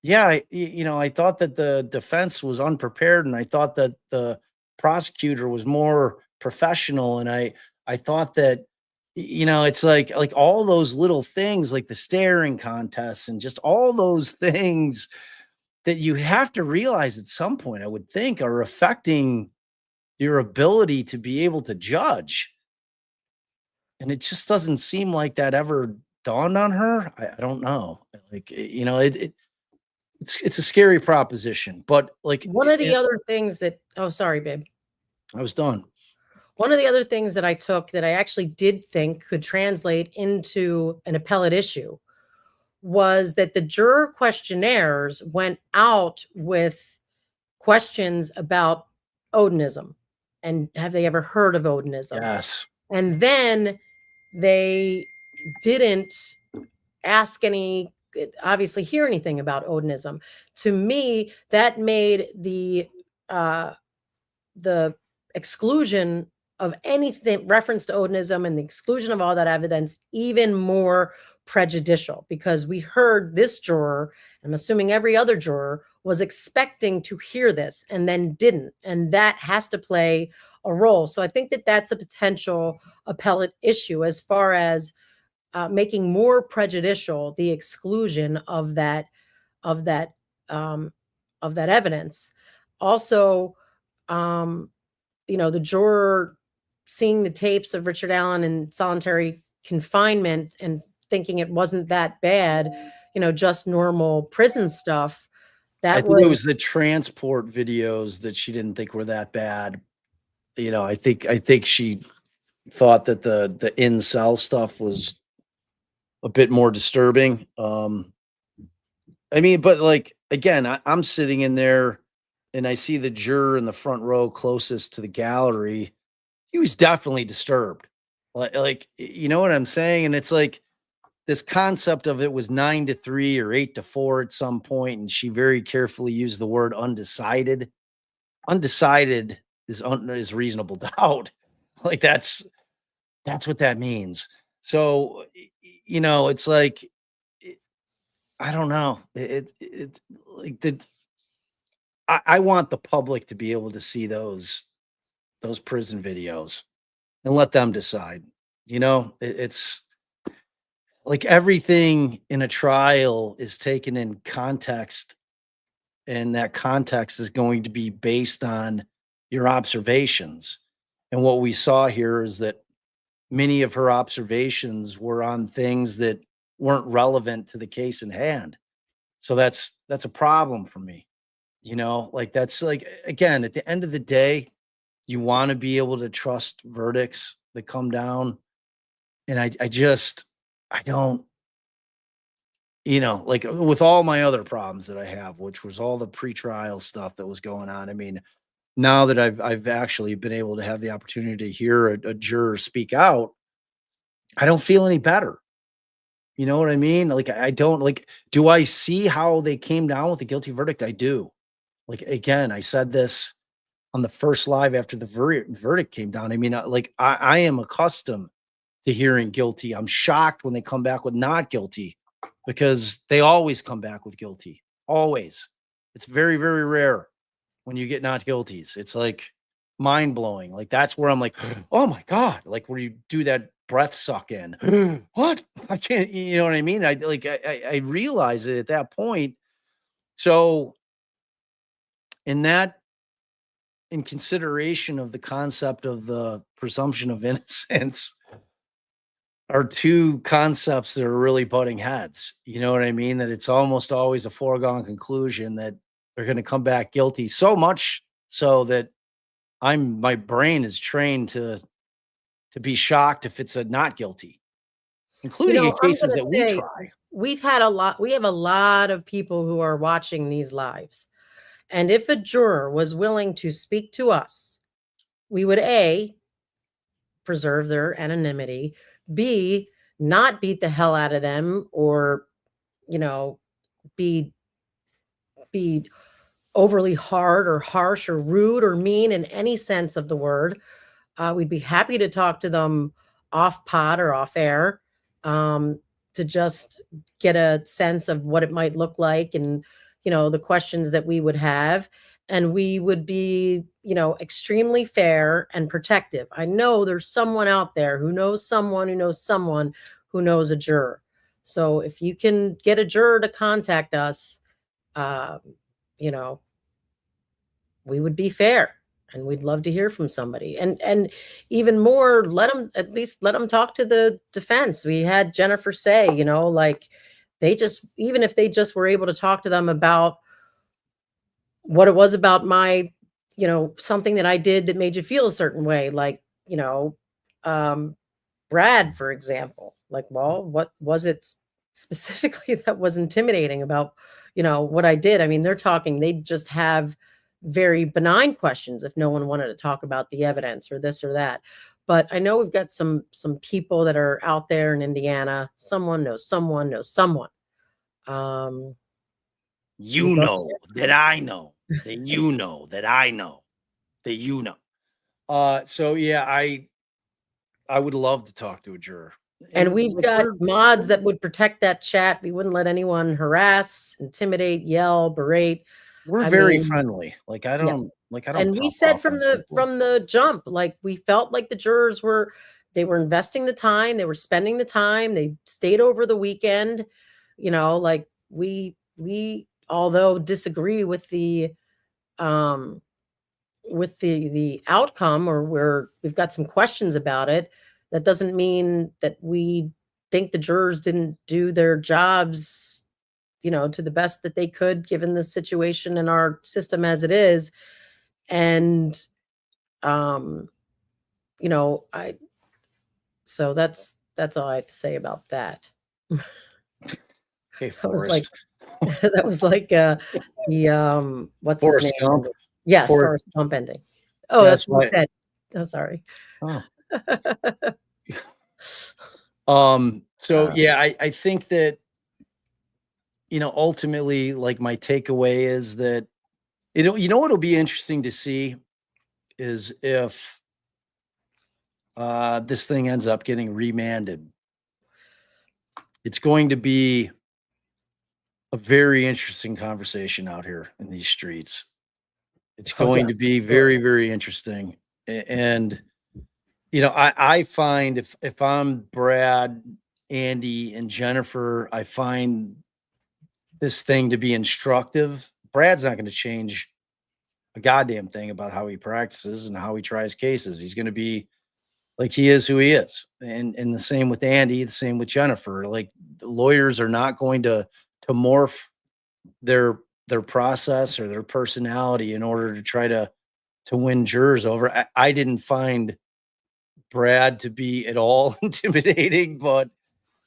yeah, I thought that the defense was unprepared and I thought that the prosecutor was more professional. And I thought that, it's like all those little things, like the staring contests and just all those things that you have to realize at some point, I would think, are affecting your ability to be able to judge. And it just doesn't seem like that ever dawned on her. I don't know. Like, it's a scary proposition, but like one of the other things that, oh, sorry, babe. I was done. One of the other things that I took that I actually did think could translate into an appellate issue was that the juror questionnaires went out with questions about Odinism and have they ever heard of Odinism? Yes. And then they didn't obviously hear anything about Odinism. To me, that made the exclusion of anything reference to Odinism and the exclusion of all that evidence even more prejudicial, because we heard this juror, I'm assuming every other juror, was expecting to hear this and then didn't. And that has to play a role. So I think that that's a potential appellate issue as far as making more prejudicial the exclusion of that evidence. Also, the juror seeing the tapes of Richard Allen in solitary confinement and thinking it wasn't that bad, just normal prison stuff. I think it was the transport videos that she didn't think were that bad. I think she thought that the in-cell stuff was a bit more disturbing. But like, again, I'm sitting in there and I see the juror in the front row closest to the gallery. He was definitely disturbed. Like, you know what I'm saying? And it's like this concept of it was 9-3 or 8-4 at some point, and she very carefully used the word undecided. Undecided is reasonable doubt. Like that's what that means. So, it's like, I don't know. It like I want the public to be able to see those prison videos and let them decide. It's like everything in a trial is taken in context, and that context is going to be based on your observations. And what we saw here is that many of her observations were on things that weren't relevant to the case in hand. So that's a problem for me. Like that's like, again, at the end of the day, you want to be able to trust verdicts that come down. And I don't, like with all my other problems that I have, which was all the pretrial stuff that was going on. I mean, now that I've actually been able to have the opportunity to hear a juror speak out, I don't feel any better. You know what I mean? Like, I don't like, do I see how they came down with the guilty verdict? I do. Like, again, I said this on the first live after the verdict came down. I mean, I am accustomed to hearing guilty. I'm shocked when they come back with not guilty, because they always come back with guilty. Always. It's very, very rare. when you get not guilties. It's like mind blowing. Like that's where I'm like, oh my God, like where you do that breath suck in. What? I can't, you know what I mean? I realize it at that point. So in consideration of the concept of the presumption of innocence are two concepts that are really butting heads. You know what I mean? That it's almost always a foregone conclusion that they're going to come back guilty, so much so that my brain is trained to be shocked if it's a not guilty, including in I'm cases gonna that we say try. we have a lot of people who are watching these lives. And if a juror was willing to speak to us, we would A, preserve their anonymity, B, not beat the hell out of them or, be overly hard or harsh or rude or mean in any sense of the word. We'd be happy to talk to them off pod or off air, to just get a sense of what it might look like and, the questions that we would have. And we would be, extremely fair and protective. I know there's someone out there who knows someone who knows someone who knows a juror. So if you can get a juror to contact us, um, you know, we would be fair and we'd love to hear from somebody. And even more, at least let them talk to the defense. We had Jennifer say, like even if they just were able to talk to them about what it was about my, something that I did that made you feel a certain way, like, um, Brad, for example, like, well, what was it specifically that was intimidating about, what I did? I mean, they just have very benign questions if no one wanted to talk about the evidence or this or that. But I know we've got some people that are out there in Indiana. Someone knows someone knows someone. You know that I know that you know that I know that you know. So yeah, I would love to talk to a juror. And we've like, got mods that would protect that chat. We wouldn't let anyone harass, intimidate, yell, berate. we're I very mean, friendly. Like I yeah. don't And we pop said off from on the people. jump, like we felt like the jurors were investing the time, they were spending the time, they stayed over the weekend, like we although disagree with the outcome, or we've got some questions about it, that doesn't mean that we think the jurors didn't do their jobs, to the best that they could given the situation in our system as it is. And um I so that's all I have to say about that. Hey, That was like Forrest. that was like the what's his Forrest name Gump. ending. Yes, Forrest. Forrest Gump ending. Oh, That's that's what he why. said. Oh, sorry. Oh. So Uh, yeah, I think that ultimately, like my takeaway is that what'll be interesting to see is if this thing ends up getting remanded. It's going to be a very interesting conversation out here in these streets. It's oh going yes, to be for sure. very, very interesting. And I find if I'm Brad, Andy, and Jennifer, I find this thing to be instructive. Brad's not going to change a goddamn thing about how he practices and how he tries cases. He's going to be like he is who he is. And the same with Andy, the same with Jennifer. Like the lawyers are not going to morph their process or their personality in order to try to win jurors over. I didn't find Brad to be at all intimidating, but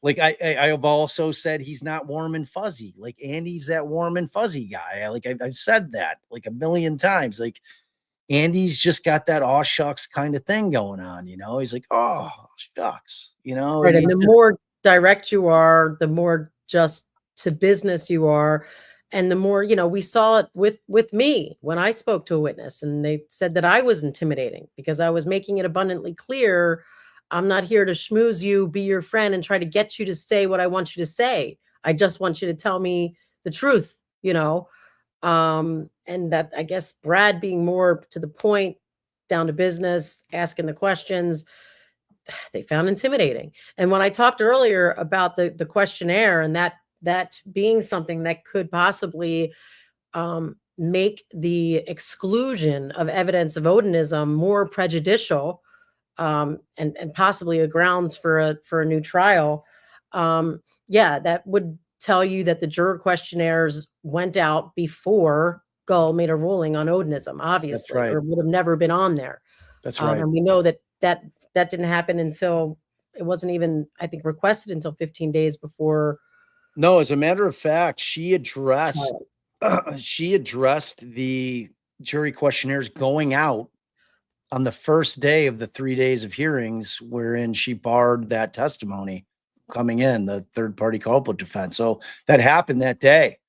like I have also said he's not warm and fuzzy. Like Andy's that warm and fuzzy guy. I've said that like a million times. Like Andy's just got that aw shucks kind of thing going on, He's like, oh shucks, Right, and he's the just more direct you are, the more just to business you are, and the more, we saw it with me when I spoke to a witness, and they said that I was intimidating because I was making it abundantly clear, I'm not here to schmooze you, be your friend, and try to get you to say what I want you to say. I just want you to tell me the truth, And that, I guess, Brad being more to the point, down to business, asking the questions, they found intimidating. And when I talked earlier about the questionnaire and that being something that could possibly make the exclusion of evidence of Odinism more prejudicial, and possibly a grounds for a new trial. Yeah, that would tell you that the juror questionnaires went out before Gull made a ruling on Odinism, obviously, right. or would have never been on there. That's right. And we know that didn't happen until it wasn't even, I think, requested until 15 days before. No, as a matter of fact, she addressed the jury questionnaires going out on the first day of the 3 days of hearings, wherein she barred that testimony coming in, the third party culprit defense. So that happened that day.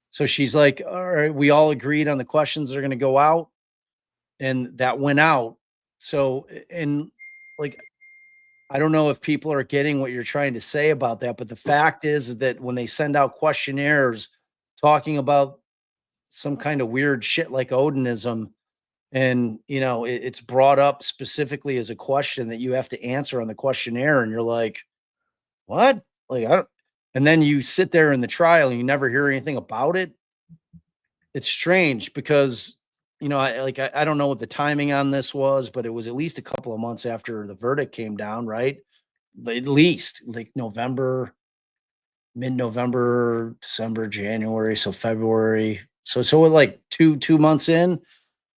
So she's like, all right, we all agreed on the questions that are going to go out, and that went out. So, and like, I don't know if people are getting what you're trying to say about that, but the fact is that when they send out questionnaires talking about some kind of weird shit like Odinism, and it's brought up specifically as a question that you have to answer on the questionnaire, and you're like, what? Like, I don't. And then you sit there in the trial and you never hear anything about it. It's strange because I don't know what the timing on this was, but it was at least a couple of months after the verdict came down, right? At least like November, mid-November, December, January, so February. So like two months in,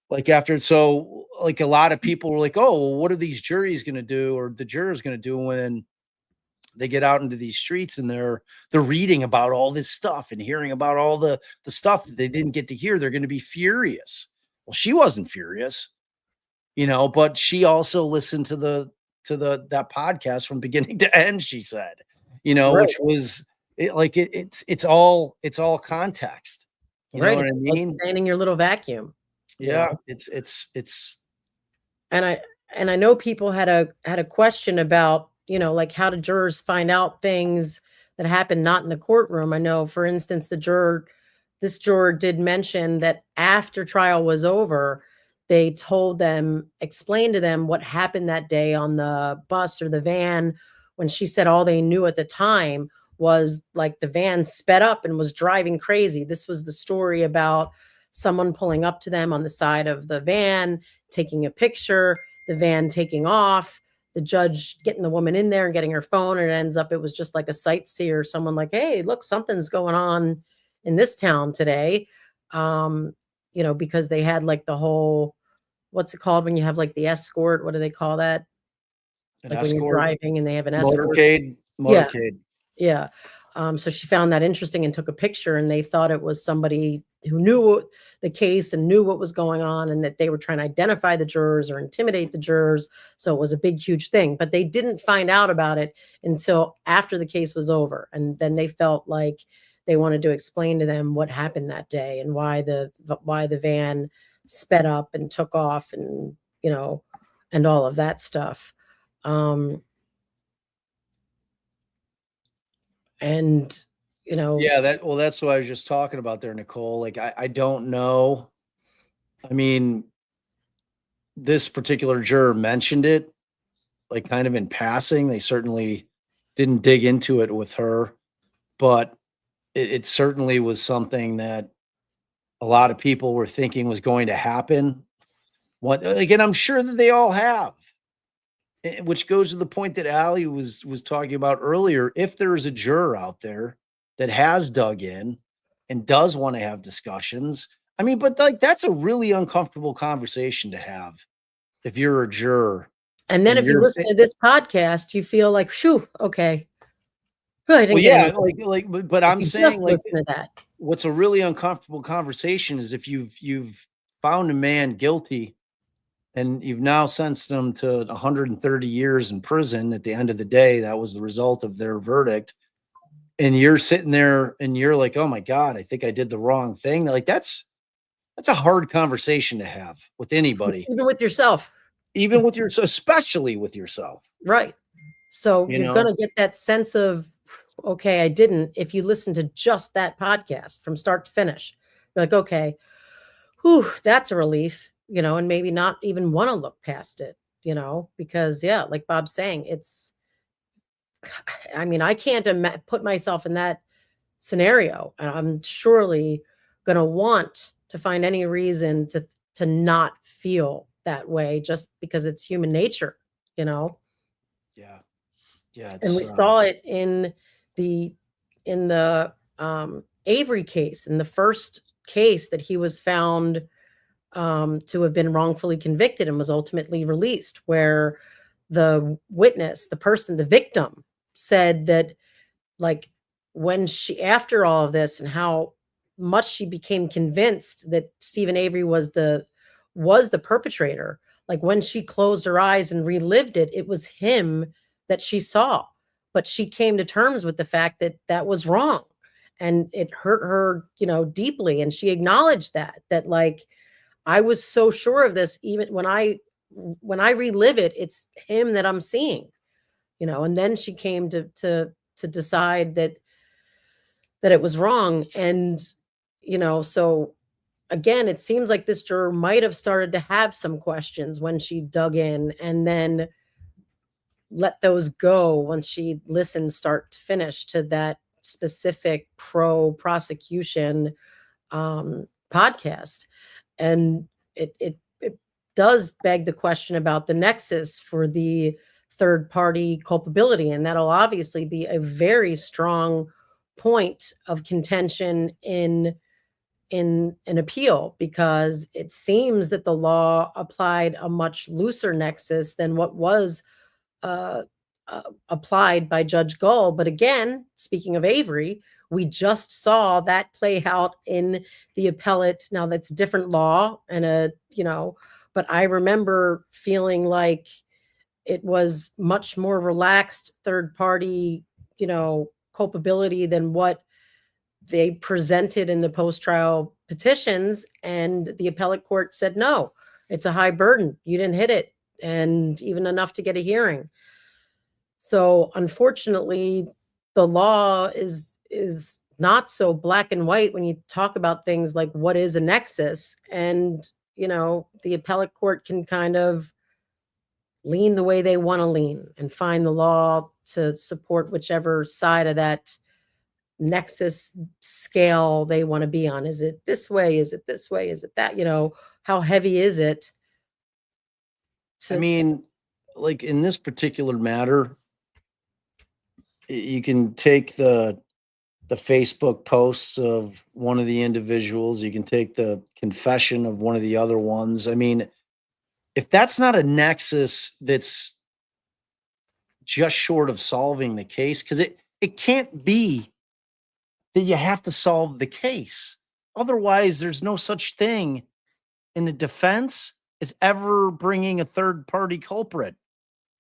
like after, so like a lot of people were like, oh, well, what are these juries going to do, or the jurors going to do when they get out into these streets and they're reading about all this stuff and hearing about all the stuff that they didn't get to hear? They're going to be furious. Well, she wasn't furious, but she also listened to that podcast from beginning to end, she said, Right. which was it's all context. You know what I mean? Like staying in your little vacuum. Yeah, it's and I know people had a question about, like, how do jurors find out things that happen not in the courtroom? I know, for instance, this juror did mention that after trial was over, they explained to them what happened that day on the bus or the van, when she said all they knew at the time was like the van sped up and was driving crazy. This was the story about someone pulling up to them on the side of the van, taking a picture, the van taking off, the judge getting the woman in there and getting her phone, and it ends up, it was just like a sightseer, someone like, hey, look, something's going on in this town today. Because they had like the whole, what's it called when you have like the escort? What do they call that? an Like escort, when you're driving and they have an escort. motorcade. Yeah. So she found that interesting and took a picture, and they thought it was somebody who knew the case and knew what was going on, and that they were trying to identify the jurors or intimidate the jurors. So it was a big, huge thing, but they didn't find out about it until after the case was over. And then they felt like they wanted to explain to them what happened that day and why the van sped up and took off, and, and all of that stuff. And Yeah, that's what I was just talking about there, Nicole. Like, I don't know. I mean, this particular juror mentioned it, like, kind of in passing. They certainly didn't dig into it with her, but it certainly was something that a lot of people were thinking was going to happen. Again, I'm sure that they all have. Which goes to the point that Allie was talking about earlier. If there is a juror out there that has dug in and does want to have discussions, I mean, but like, that's a really uncomfortable conversation to have if you're a juror. And then if you listen to this podcast, you feel like, shoo, okay. I didn't get anything. But I'm saying, like, listen to that. What's a really uncomfortable conversation is if you've found a man guilty and you've now sentenced them to 130 years in prison. At the end of the day, that was the result of their verdict. And you're sitting there and you're like, oh my God, I think I did the wrong thing. Like, that's a hard conversation to have with anybody. Even with yourself. Especially with yourself. Right. So you're going to get that sense of, okay, I didn't, if you listen to just that podcast from start to finish. Like, okay, whew, that's a relief, and maybe not even want to look past it, because yeah, like Bob's saying, I mean, I can't put myself in that scenario, and I'm surely going to want to find any reason to not feel that way just because it's human nature, you know. Yeah. Yeah. And we saw it the in the Avery case, in the first case that he was found to have been wrongfully convicted and was ultimately released, where the witness, the person, the victim, said that, like, when she, after all of this and how much she became convinced that Stephen Avery was the perpetrator, like when she closed her eyes and relived it, it was him that she saw. But she came to terms with the fact that that was wrong, and it hurt her, deeply. And she acknowledged that, like, I was so sure of this, even when I relive it, it's him that I'm seeing, and then she came to decide that it was wrong. And, so again, it seems like this juror might have started to have some questions when she dug in, and then let those go once she listened start to finish to that specific pro prosecution podcast. And it does beg the question about the nexus for the third party culpability, and that'll obviously be a very strong point of contention in an appeal, because it seems that the law applied a much looser nexus than what was uh, applied by Judge Gull. But again, speaking of Avery, we just saw that play out in the appellate. Now that's different law and but I remember feeling like it was much more relaxed third party, culpability than what they presented in the post-trial petitions. And the appellate court said, no, it's a high burden. You didn't hit it, and even enough to get a hearing. So unfortunately, the law is not so black and white when you talk about things like what is a nexus. And, the appellate court can kind of lean the way they want to lean and find the law to support whichever side of that nexus scale they want to be on. Is it this way? Is it this way? Is it that? How heavy is it? I mean, like in this particular matter, you can take the Facebook posts of one of the individuals, you can take the confession of one of the other ones. I mean, if that's not a nexus that's just short of solving the case, because it can't be that you have to solve the case. Otherwise, there's no such thing in the defense as ever bringing a third party culprit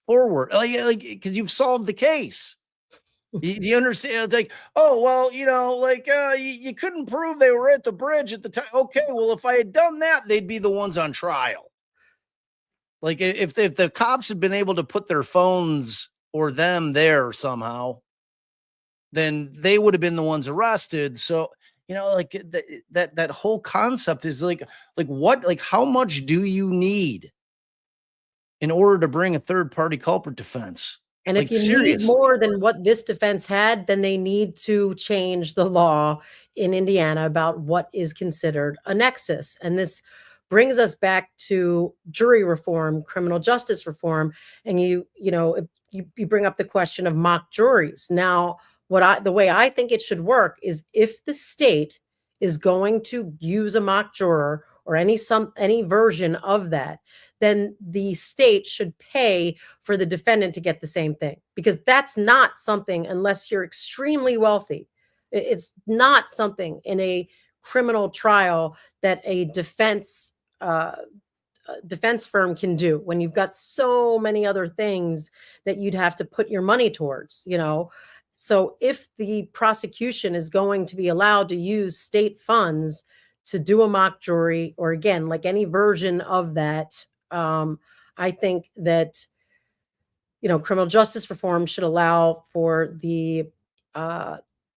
forward, like because you've solved the case. Do you understand? It's like, oh, well, you couldn't prove they were at the bridge at the time. Okay, well, if I had done that, they'd be the ones on trial. Like if the cops had been able to put their phones or them there somehow, then they would have been the ones arrested. So, like that whole concept is like what, like how much do you need in order to bring a third party culprit defense? And Like, if you need seriously. more than what this defense had, then they need to change the law in Indiana about what is considered a nexus. And this brings us back to jury reform, criminal justice reform. And you bring up the question of mock juries. Now, the way I think it should work is, if the state is going to use a mock juror or any version of that, then the state should pay for the defendant to get the same thing, because that's not something, unless you're extremely wealthy, it's not something in a criminal trial that a defense firm can do, when you've got so many other things that you'd have to put your money towards. So if the prosecution is going to be allowed to use state funds to do a mock jury, or again, like any version of that, I think that, criminal justice reform should allow for the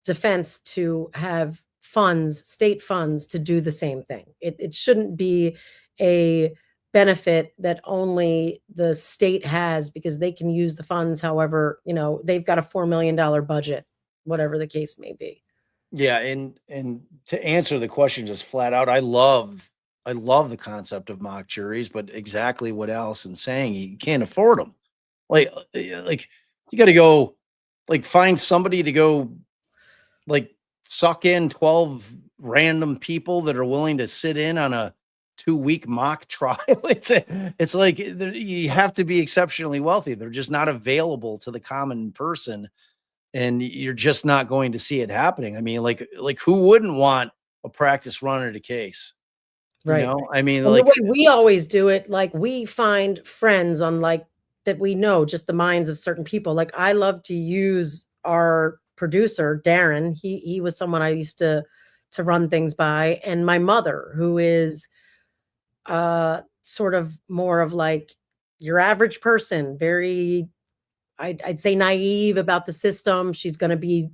defense to have funds, state funds, to do the same thing. It shouldn't be a benefit that only the state has because they can use the funds however, they've got a $4 million budget, whatever the case may be. Yeah, and to answer the question just flat out, I love the concept of mock juries, but exactly what Allison's saying, you can't afford them. Like you got to go, like, find somebody to go, like, suck in 12 random people that are willing to sit in on a 2-week mock trial. It's like you have to be exceptionally wealthy. They're just not available to the common person, and you're just not going to see it happening. I mean, like who wouldn't want a practice run at a case? Right. I mean, And the like, way we always do it, like, we find friends on, like, that we know, just the minds of certain people. Like, I love to use our producer, Darren. He was someone I used to run things by, and my mother, who is sort of more of like your average person, very, I'd say, naive about the system. She's going to be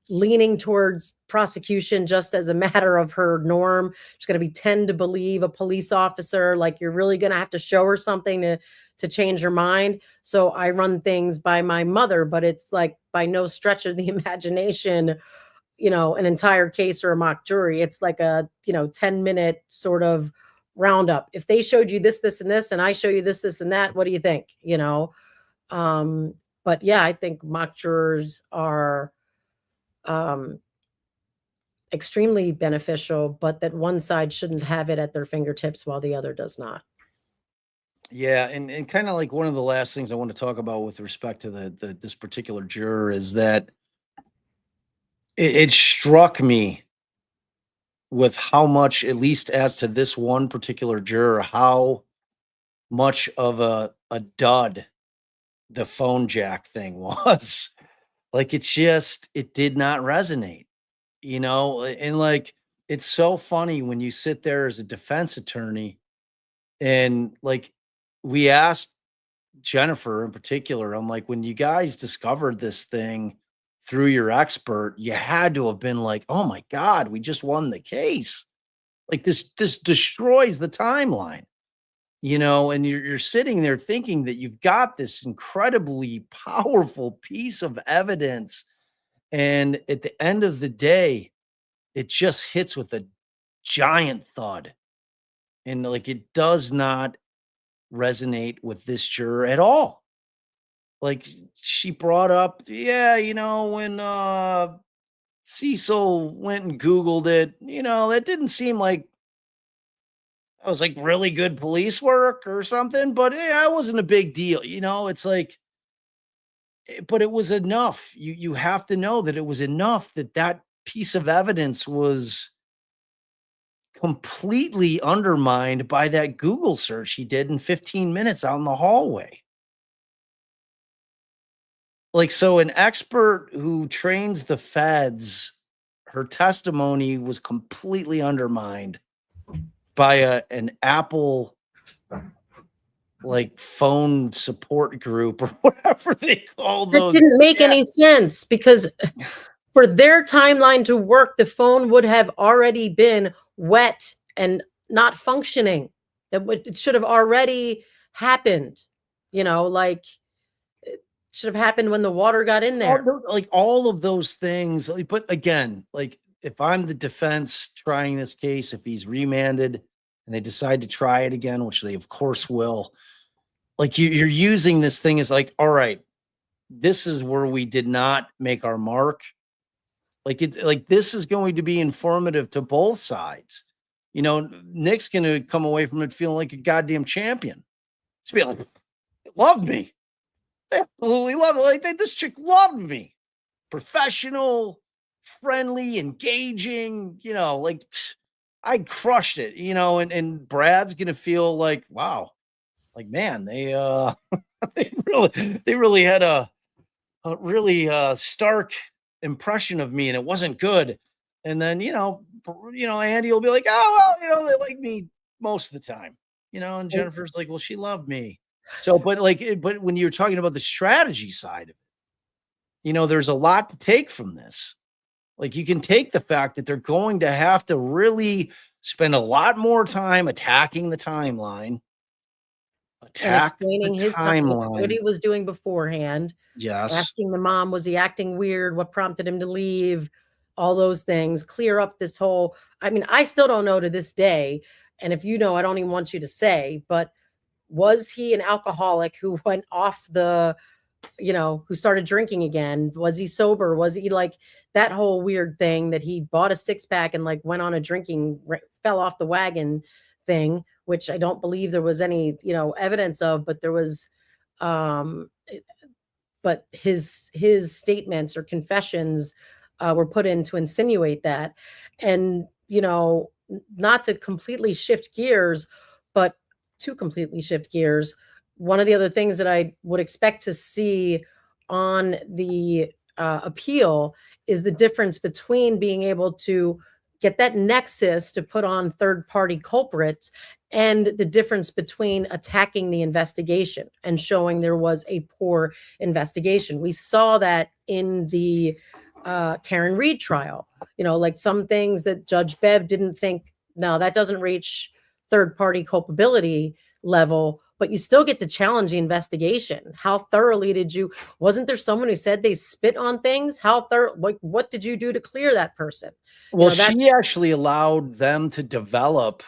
leaning towards prosecution just as a matter of her norm. She's going to tend to believe a police officer. Like, you're really going to have to show her something to change her mind. So I run things by my mother, but it's like by no stretch of the imagination, an entire case or a mock jury. It's like a, 10-minute sort of roundup. If they showed you this, this, and this, and I show you this, this, and that, what do you think? But yeah, I think mock jurors are extremely beneficial, but that one side shouldn't have it at their fingertips while the other does not. yeah, and kind of like one of the last things I want to talk about with respect to the this particular juror is that it struck me with how much, at least as to this one particular juror, how much of a dud the phone jack thing was. Like, it did not resonate, and like, it's so funny when you sit there as a defense attorney and, like, we asked Jennifer in particular, I'm like, when you guys discovered this thing through your expert, you had to have been like, oh my God, we just won the case. Like, this destroys the timeline, and you're sitting there thinking that you've got this incredibly powerful piece of evidence. And at the end of the day, it just hits with a giant thud. And, like, it does not resonate with this juror at all. Like, she brought up, yeah, when Cecil went and Googled it, that didn't seem like that was like really good police work or something, but it wasn't a big deal. It's like, but it was enough. You have to know that it was enough that piece of evidence was completely undermined by that Google search he did in 15 minutes out in the hallway. Like, so an expert who trains the feds, her testimony was completely undermined by an Apple, like, phone support group or whatever they call That those. didn't make any sense, because for their timeline to work, the phone would have already been wet and not functioning. It should have already happened, like, it should have happened when the water got in there. Like, all of those things. But again, like, if I'm the defense trying this case, if he's remanded and they decide to try it again, which they of course will, like, you're using this thing as like, all right, this is where we did not make our mark. Like, this is going to be informative to both sides. Nick's going to come away from it feeling like a goddamn champion. It's be like, loved me. They absolutely love it. Like, this chick loved me. Professional, friendly, engaging, like, I crushed it, and Brad's going to feel like, wow, like, man, they they really had a really stark impression of me, and it wasn't good. And then, Andy will be like, oh, well, they like me most of the time, and Jennifer's like, well, she loved me. So, but when you're talking about the strategy side of it, there's a lot to take from this. Like, you can take the fact that they're going to have to really spend a lot more time attacking the timeline, And attack the explaining his what timeline. he was doing beforehand, Yes. asking the mom, was he acting weird? What prompted him to leave? All those things, clear up this whole, I mean, I still don't know to this day. And if you know, I don't even want you to say, but was he an alcoholic who went off the, who started drinking again? Was he sober? Was he like that whole weird thing that he bought a six pack and like went on a drinking, fell off the wagon thing, which I don't believe there was any, evidence of, but there was, um, but his statements or confessions were put in to insinuate that. And not to completely shift gears, but to completely shift gears, one of the other things that I would expect to see on the appeal is the difference between being able to get that nexus to put on third party culprits and the difference between attacking the investigation and showing there was a poor investigation. We saw that in the Karen Reed trial, like some things that Judge Bev didn't think, no, that doesn't reach third party culpability level, but you still get to challenge the investigation. How thoroughly wasn't there someone who said they spit on things? How thorough, like, what did you do to clear that person? Well, That's she actually allowed them to develop.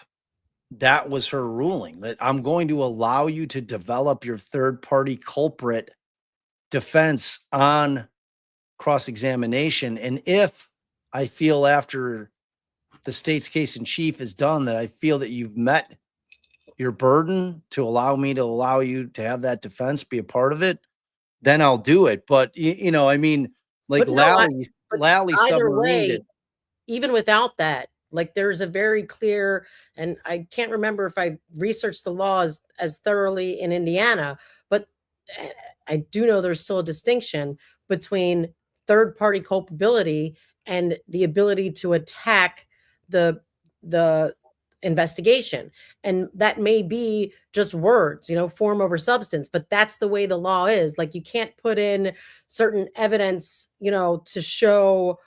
That was her ruling, that I'm going to allow you to develop your third party culprit defense on cross-examination. And if I feel after the state's case in chief is done that I feel that you've met your burden to allow you to have that defense be a part of it, then I'll do it. But I mean, like but no, but Lally either submarined way, it. even without that, like there's a very clear, and I can't remember if I researched the laws as thoroughly in Indiana, but I do know there's still a distinction between third party culpability and the ability to attack the investigation. And that may be just words, form over substance, but that's the way the law is. Like you can't put in certain evidence, to show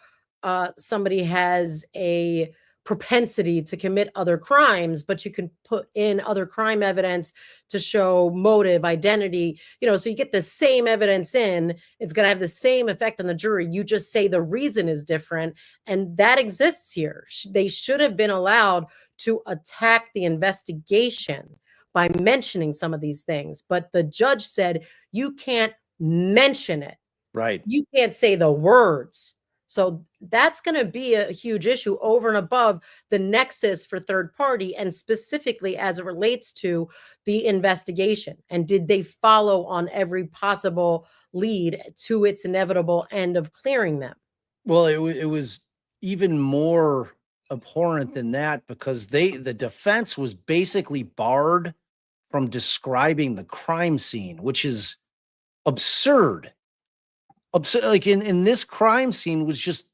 somebody has a propensity to commit other crimes, but you can put in other crime evidence to show motive, identity, so you get the same evidence in, it's going to have the same effect on the jury. You just say the reason is different. And that exists here. They should have been allowed to attack the investigation by mentioning some of these things. But the judge said, you can't mention it. Right. You can't say the words. So that's going to be a huge issue over and above the nexus for third party, and specifically as it relates to the investigation. And did they follow on every possible lead to its inevitable end of clearing them? Well, it was even more abhorrent than that, because the defense was basically barred from describing the crime scene, which is absurd. Like in this crime scene was just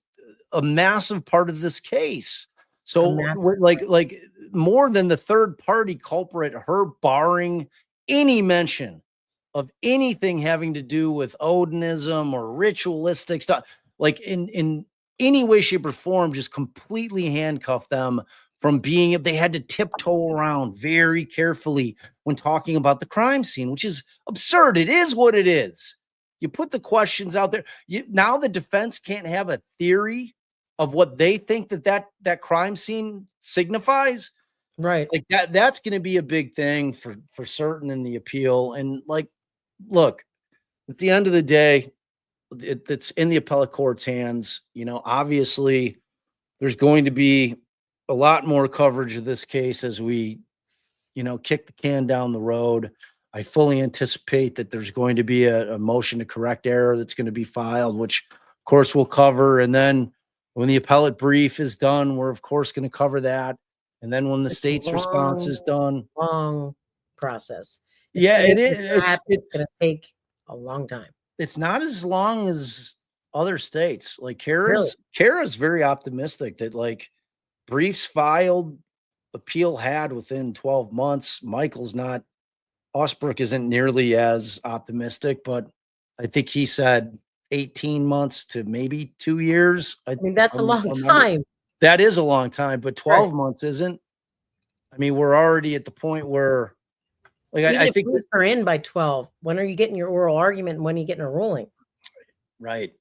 a massive part of this case. So like more than the third party culprit, her barring any mention of anything having to do with Odinism or ritualistic stuff, like in any way, shape, or form, just completely handcuff them from being, they had to tiptoe around very carefully when talking about the crime scene, which is absurd. It is what it is. You put the questions out there. Now the defense can't have a theory of what they think that crime scene signifies. Right. Like that's going to be a big thing for certain in the appeal. And like, look, at the end of the day, it's in the appellate court's hands. Obviously there's going to be a lot more coverage of this case as we, kick the can down the road. I fully anticipate that there's going to be a motion to correct error that's going to be filed, which of course we'll cover. And then when the appellate brief is done, we're of course going to cover that. And then when the state's response is done, long process. yeah, it is. It's going to take a long time. It's not as long as other states. Like Really? Kara's very optimistic that like briefs filed, appeal had within 12 months. Michael's not. Osbrook isn't nearly as optimistic, but I think he said 18 months to maybe 2 years. I mean, that's a from long a member. time. That is a long time, but 12 Right. months isn't. I mean, we're already at the point where, like, Even I if think, proofs are in by 12, when are you getting your oral argument and when are you getting a ruling? right.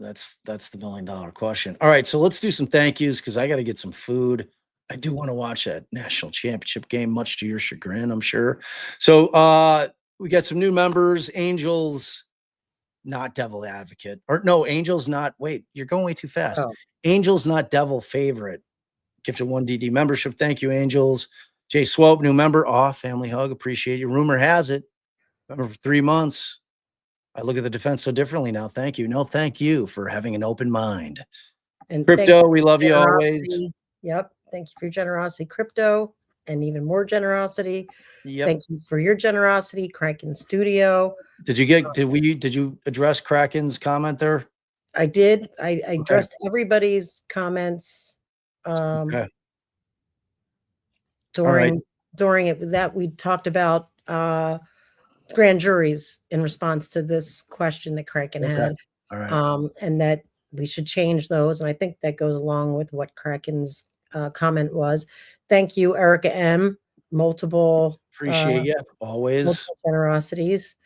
That's the $1 million question. All right, so let's do some thank yous because I got to get some food. I do want to watch that national championship game, much to your chagrin, I'm sure. So we got some new members. Angels, not devil advocate, or no, Angels not. Wait, you're going way too fast. Oh. Angels not devil favorite. Gifted 1 DD membership. Thank you, Angels. Jay Swope, new member. Family hug. Appreciate you. Rumor has it, member for 3 months. I look at the defense so differently now. Thank you. No, thank you for having an open mind. And Crypto, we love you always. generosity. Yep. Thank you for your generosity, Crypto, and even more generosity. Yep. Thank you for your generosity, Kraken Studio. Did you address Kraken's comment there? I did. I addressed everybody's comments Okay. during it that we talked about grand juries in response to this question that Kraken had. All right. And that we should change those. And I think that goes along with what Kraken's comment was. Thank you, Erica M. Multiple Appreciate you always. multiple generosities.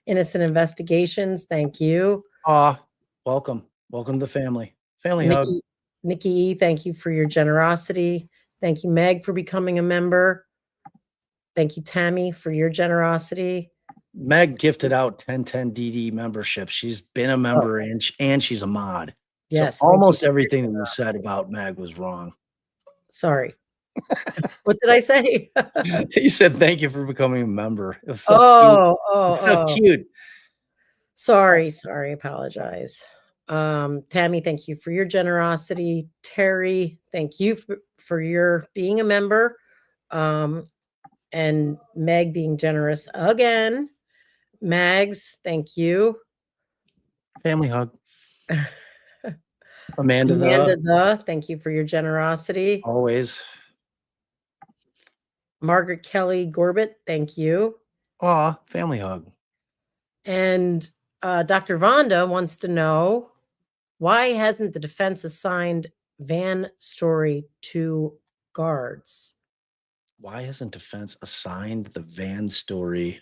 Innocent investigations. Thank you. Welcome to the family. Family hug. Nikki E, thank you for your generosity. Thank you, Meg, for becoming a member. Thank you, Tammy, for your generosity. Meg gifted out 1010 DD membership. She's been a member and she's a mod. Yes. So almost everything that was said about Meg was wrong. Sorry. What did I say? He said, thank you for becoming a member. It was so cute. So cute. Sorry. Apologize. Tammy, thank you for your generosity. Terry, thank you for your being a member. And Meg being generous again. Mags, thank you. Family hug. Amanda, thank you for your generosity. Always. Margaret Kelly Gorbett, thank you. Family hug. And Dr. Vonda wants to know, why hasn't the defense assigned Van Story to guards? Why hasn't defense assigned the Van Story?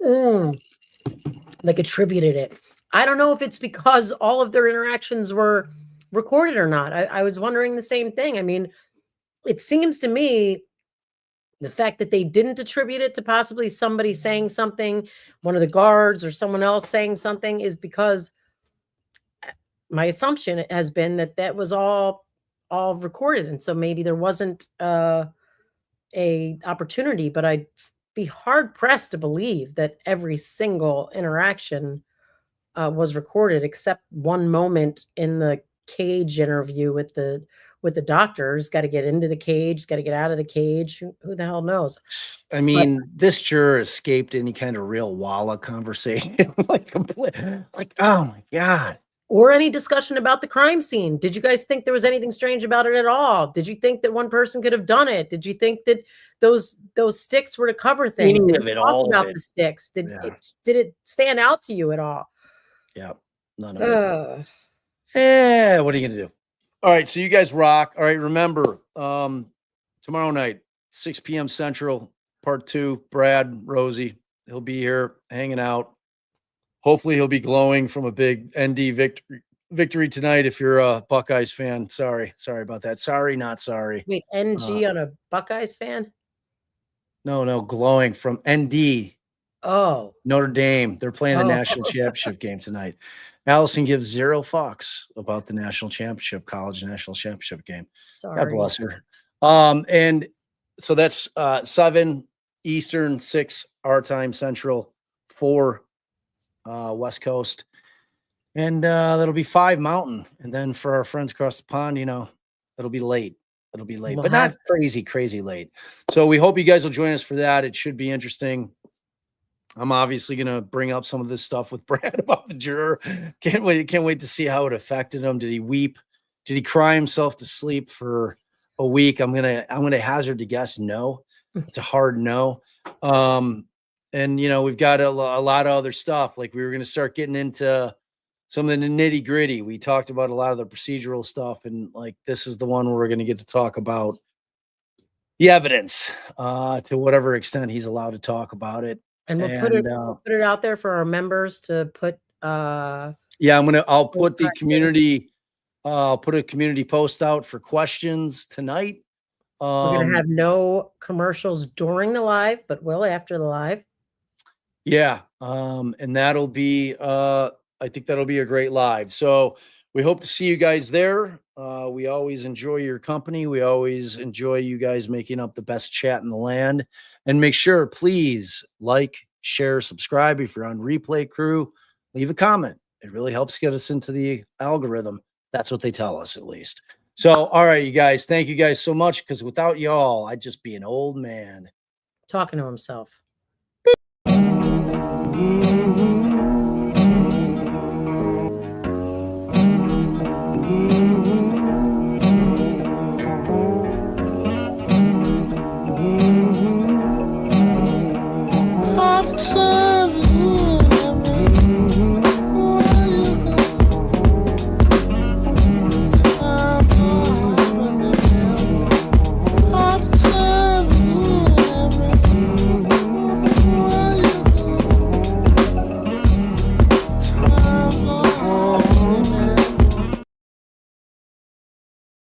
Like attributed it. I don't know if it's because all of their interactions were recorded or not. I was wondering the same thing. I mean, it seems to me the fact that they didn't attribute it to possibly somebody saying something, one of the guards or someone else saying something, is because my assumption has been that that was all recorded. And so maybe there wasn't a opportunity, but I'd be hard pressed to believe that every single interaction was recorded, except one moment in the cage interview with the doctors. Got to get into the cage, got to get out of the cage. Who the hell knows? I mean, this juror escaped any kind of real Walla conversation. like, oh my God. Or any discussion about the crime scene. Did you guys think there was anything strange about it at all? Did you think that one person could have done it? Did you think that those sticks were to cover things? Any Did of you it, talk all about of it. the sticks? Did Yeah. it stand out to you at all? Yeah, none of it. What are you gonna do? All right, so you guys rock. All right, remember, tomorrow night, 6 p.m. Central, part 2. Brad, Rosie, he'll be here hanging out. Hopefully, he'll be glowing from a big ND victory tonight. If you're a Buckeyes fan, sorry about that. Sorry, not sorry. Wait, NG on a Buckeyes fan? No, glowing from ND. Oh, Notre Dame. They're playing the national championship game tonight. Allison gives 0 fucks about the national championship, college national championship game. sorry. God bless her. And so that's 7 Eastern, 6 our time Central, 4 West Coast, and that'll be 5 Mountain. And then for our friends across the pond, it'll be late. It'll be late, but not crazy late. So we hope you guys will join us for that. It should be interesting. I'm obviously going to bring up some of this stuff with Brad about the juror. Can't wait to see how it affected him. Did he weep? Did he cry himself to sleep for a week? I'm going to hazard to guess no. It's a hard no. And, we've got a lot of other stuff. Like we were going to start getting into some of the nitty gritty. We talked about a lot of the procedural stuff. And like, this is the one where we're going to get to talk about the evidence to whatever extent he's allowed to talk about it. And we'll put it out there for our members to put. Yeah, I'll put the community, I'll put a community post out for questions tonight. We're going to have no commercials during the live, but will after the live. Yeah. And that'll be, I think that'll be a great live. So we hope to see you guys there. We always enjoy your company. We always enjoy you guys making up the best chat in the land. And make sure, please like, share, subscribe. If you're on Replay Crew, leave a comment. It really helps get us into the algorithm. That's what they tell us, at least. So, all right, you guys, thank you guys so much, because without y'all, I'd just be an old man talking to himself.